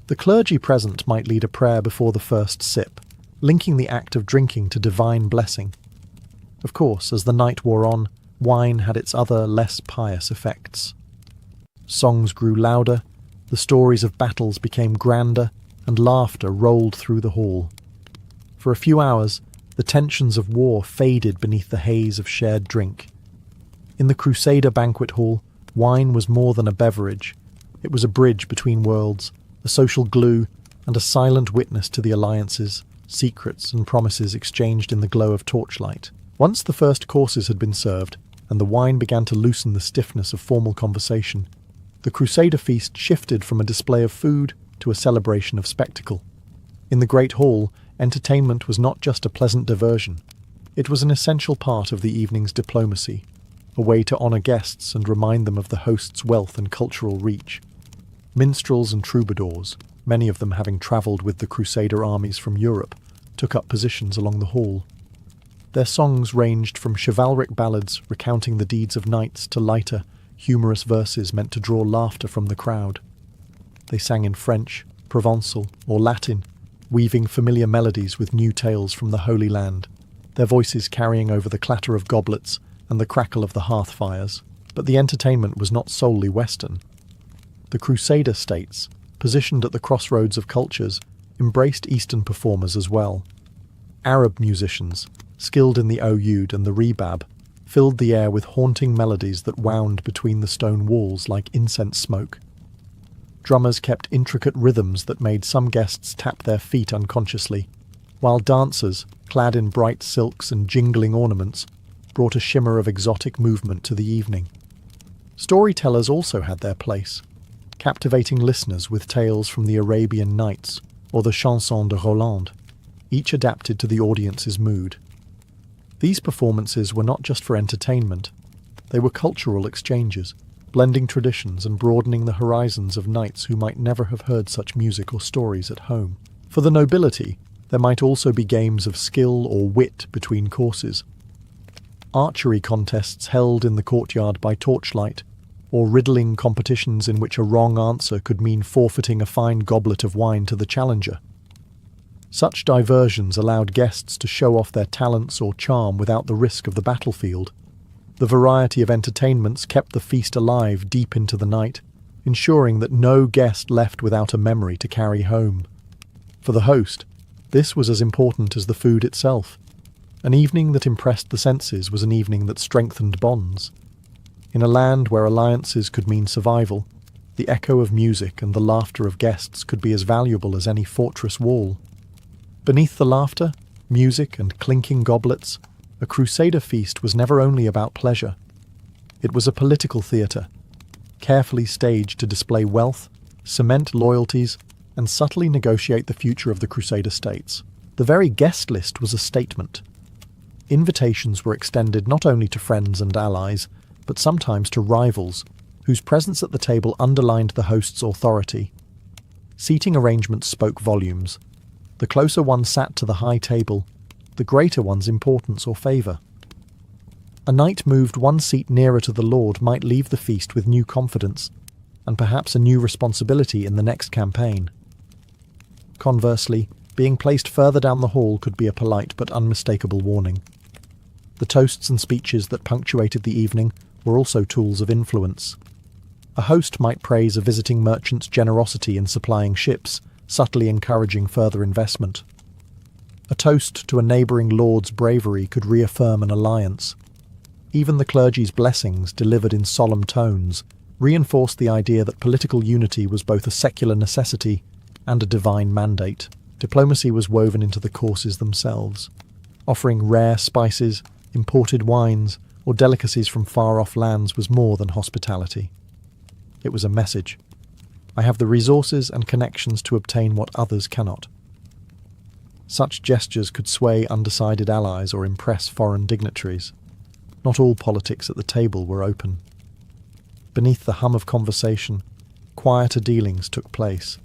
The clergy present might lead a prayer before the first sip, linking the act of drinking to divine blessing. Of course, as the night wore on, wine had its other, less pious effects. Songs grew louder, the stories of battles became grander, and laughter rolled through the hall. For a few hours, the tensions of war faded beneath the haze of shared drink. In the Crusader banquet hall, wine was more than a beverage. It was a bridge between worlds, a social glue, and a silent witness to the alliances, secrets, and promises exchanged in the glow of torchlight. Once the first courses had been served, and the wine began to loosen the stiffness of formal conversation, the Crusader feast shifted from a display of food to a celebration of spectacle. In the Great Hall, entertainment was not just a pleasant diversion. It was an essential part of the evening's diplomacy, a way to honour guests and remind them of the host's wealth and cultural reach. Minstrels and troubadours, many of them having travelled with the Crusader armies from Europe, took up positions along the hall. Their songs ranged from chivalric ballads recounting the deeds of knights to lighter, humorous verses meant to draw laughter from the crowd. They sang in French, Provençal, or Latin, weaving familiar melodies with new tales from the Holy Land, their voices carrying over the clatter of goblets and the crackle of the hearth fires. But the entertainment was not solely Western. The Crusader states, positioned at the crossroads of cultures, embraced Eastern performers as well. Arab musicians, skilled in the oud and the rebab, filled the air with haunting melodies that wound between the stone walls like incense smoke. Drummers kept intricate rhythms that made some guests tap their feet unconsciously, while dancers, clad in bright silks and jingling ornaments, brought a shimmer of exotic movement to the evening. Storytellers also had their place, captivating listeners with tales from the Arabian Nights or the Chanson de Roland, each adapted to the audience's mood. These performances were not just for entertainment, they were cultural exchanges, blending traditions and broadening the horizons of knights who might never have heard such music or stories at home. For the nobility, there might also be games of skill or wit between courses. Archery contests held in the courtyard by torchlight, or riddling competitions in which a wrong answer could mean forfeiting a fine goblet of wine to the challenger. Such diversions allowed guests to show off their talents or charm without the risk of the battlefield. The variety of entertainments kept the feast alive deep into the night, ensuring that no guest left without a memory to carry home. For the host, this was as important as the food itself. An evening that impressed the senses was an evening that strengthened bonds. In a land where alliances could mean survival, the echo of music and the laughter of guests could be as valuable as any fortress wall. Beneath the laughter, music, and clinking goblets, a Crusader feast was never only about pleasure. It was a political theatre, carefully staged to display wealth, cement loyalties, and subtly negotiate the future of the Crusader states. The very guest list was a statement. Invitations were extended not only to friends and allies, but sometimes to rivals, whose presence at the table underlined the host's authority. Seating arrangements spoke volumes. The closer one sat to the high table, the greater one's importance or favour. A knight moved one seat nearer to the lord might leave the feast with new confidence, and perhaps a new responsibility in the next campaign. Conversely, Being placed further down the hall could be a polite but unmistakable warning. The toasts and speeches that punctuated the evening were also tools of influence. A host might praise a visiting merchant's generosity in supplying ships, subtly encouraging further investment. A toast to a neighbouring lord's bravery could reaffirm an alliance. Even the clergy's blessings, delivered in solemn tones, reinforced the idea that political unity was both a secular necessity and a divine mandate. Diplomacy was woven into the courses themselves, offering rare spices, imported wines, or delicacies from far-off lands was more than hospitality. It was a message. I have the resources and connections to obtain what others cannot. Such gestures could sway undecided allies or impress foreign dignitaries. Not all politics at the table were open. Beneath the hum of conversation, quieter dealings took place.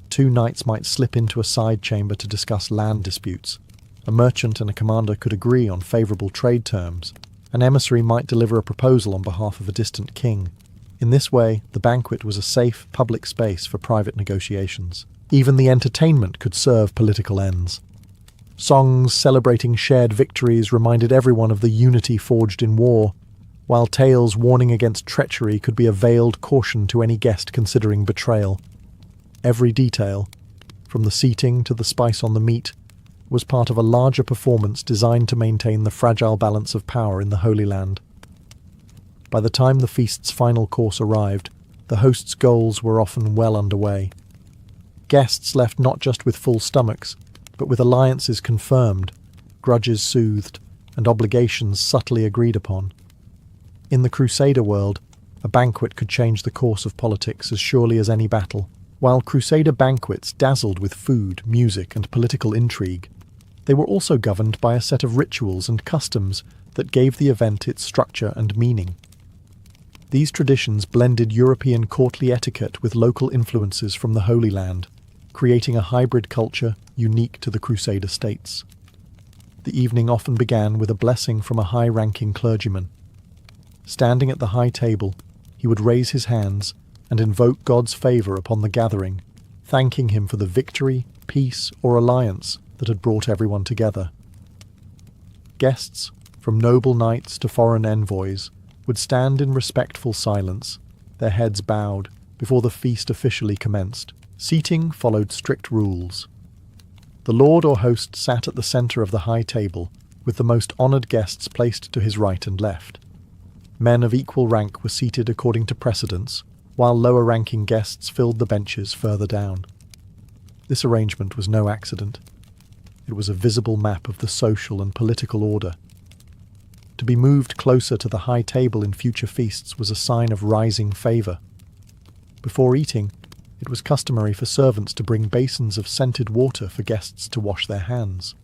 Two knights might slip into a side chamber to discuss land disputes. A merchant and a commander could agree on favourable trade terms. An emissary might deliver a proposal on behalf of a distant king. In this way, the banquet was a safe, public space for private negotiations. Even the entertainment could serve political ends. Songs celebrating shared victories reminded everyone of the unity forged in war, while tales warning against treachery could be a veiled caution to any guest considering betrayal. Every detail, from the seating to the spice on the meat, was part of a larger performance designed to maintain the fragile balance of power in the Holy Land. By the time the feast's final course arrived, the host's goals were often well underway. Guests left not just with full stomachs, but with alliances confirmed, grudges soothed, and obligations subtly agreed upon. In the Crusader world, a banquet could change the course of politics as surely as any battle. While Crusader banquets dazzled with food, music, and political intrigue, they were also governed by a set of rituals and customs that gave the event its structure and meaning. These traditions blended European courtly etiquette with local influences from the Holy Land, creating a hybrid culture unique to the Crusader states. The evening often began with a blessing from a high-ranking clergyman. Standing at the high table, he would raise his hands and invoke God's favour upon the gathering, thanking him for the victory, peace, or alliance that had brought everyone together. Guests, from noble knights to foreign envoys, would stand in respectful silence, their heads bowed, before the feast officially commenced. Seating followed strict rules. The lord or host sat at the centre of the high table, with the most honoured guests placed to his right and left. Men of equal rank were seated according to precedence, while lower-ranking guests filled the benches further down. This arrangement was no accident. It was a visible map of the social and political order. To be moved closer to the high table in future feasts was a sign of rising favour. Before eating, it was customary for servants to bring basins of scented water for guests to wash their hands.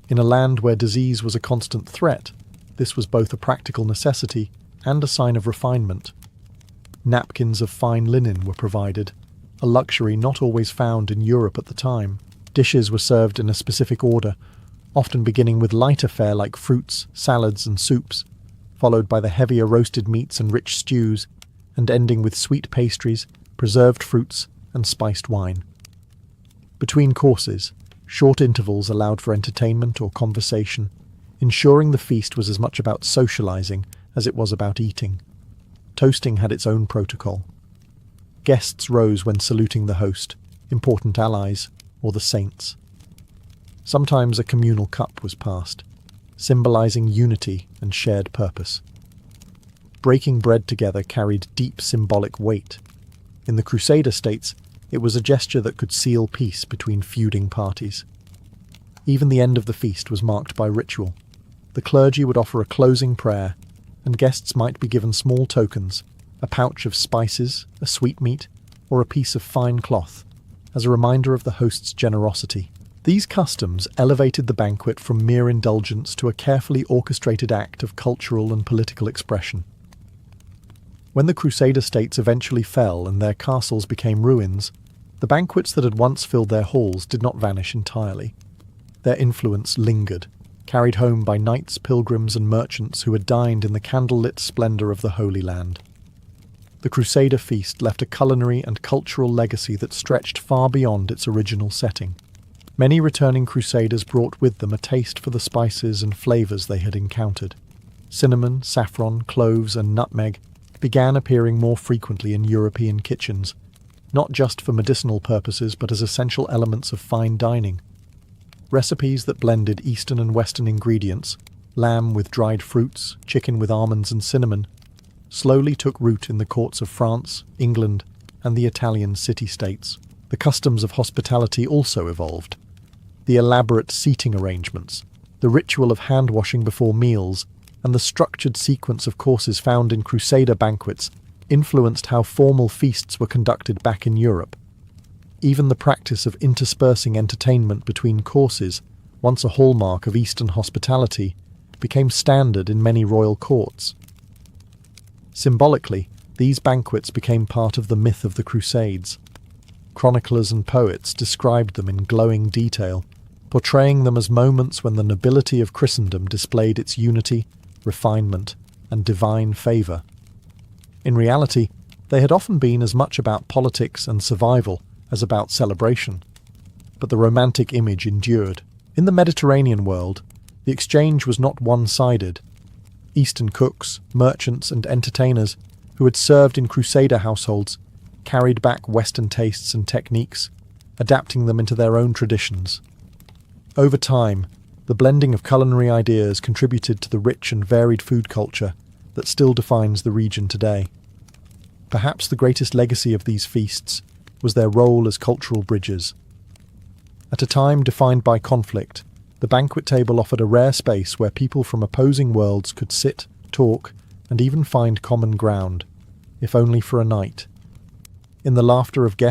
In a land where disease was a constant threat, this was both a practical necessity and a sign of refinement. Napkins of fine linen were provided, a luxury not always found in Europe at the time. Dishes were served in a specific order, often beginning with lighter fare like fruits, salads, and soups, followed by the heavier roasted meats and rich stews, and ending with sweet pastries, preserved fruits, and spiced wine. Between courses, short intervals allowed for entertainment or conversation, ensuring the feast was as much about socializing as it was about eating. Toasting had its own protocol. Guests rose when saluting the host, important allies, or the saints. Sometimes a communal cup was passed, symbolizing unity and shared purpose. Breaking bread together carried deep symbolic weight. In the Crusader states, it was a gesture that could seal peace between feuding parties. Even the end of the feast was marked by ritual. The clergy would offer a closing prayer, and guests might be given small tokens, a pouch of spices, a sweetmeat, or a piece of fine cloth, as a reminder of the host's generosity. These customs elevated the banquet from mere indulgence to a carefully orchestrated act of cultural and political expression. When the Crusader states eventually fell and their castles became ruins, the banquets that had once filled their halls did not vanish entirely. Their influence lingered, carried home by knights, pilgrims, and merchants who had dined in the candlelit splendour of the Holy Land. The Crusader feast left a culinary and cultural legacy that stretched far beyond its original setting. Many returning crusaders brought with them a taste for the spices and flavors they had encountered. Cinnamon, saffron, cloves, and nutmeg began appearing more frequently in European kitchens, not just for medicinal purposes but as essential elements of fine dining. Recipes that blended Eastern and Western ingredients, lamb with dried fruits, chicken with almonds and cinnamon, slowly took root in the courts of France, England, and the Italian city-states. The customs of hospitality also evolved. The elaborate seating arrangements, the ritual of hand-washing before meals, and the structured sequence of courses found in Crusader banquets influenced how formal feasts were conducted back in Europe. Even the practice of interspersing entertainment between courses, once a hallmark of Eastern hospitality, became standard in many royal courts. Symbolically, these banquets became part of the myth of the Crusades. Chroniclers and poets described them in glowing detail, portraying them as moments when the nobility of Christendom displayed its unity, refinement, and divine favour. In reality, they had often been as much about politics and survival as about celebration. But the romantic image endured. In the Mediterranean world, the exchange was not one-sided. Eastern cooks, merchants, and entertainers who had served in Crusader households carried back Western tastes and techniques, adapting them into their own traditions. Over time, the blending of culinary ideas contributed to the rich and varied food culture that still defines the region today. Perhaps the greatest legacy of these feasts was their role as cultural bridges. At a time defined by conflict, the banquet table offered a rare space where people from opposing worlds could sit, talk, and even find common ground, if only for a night. In the laughter of guests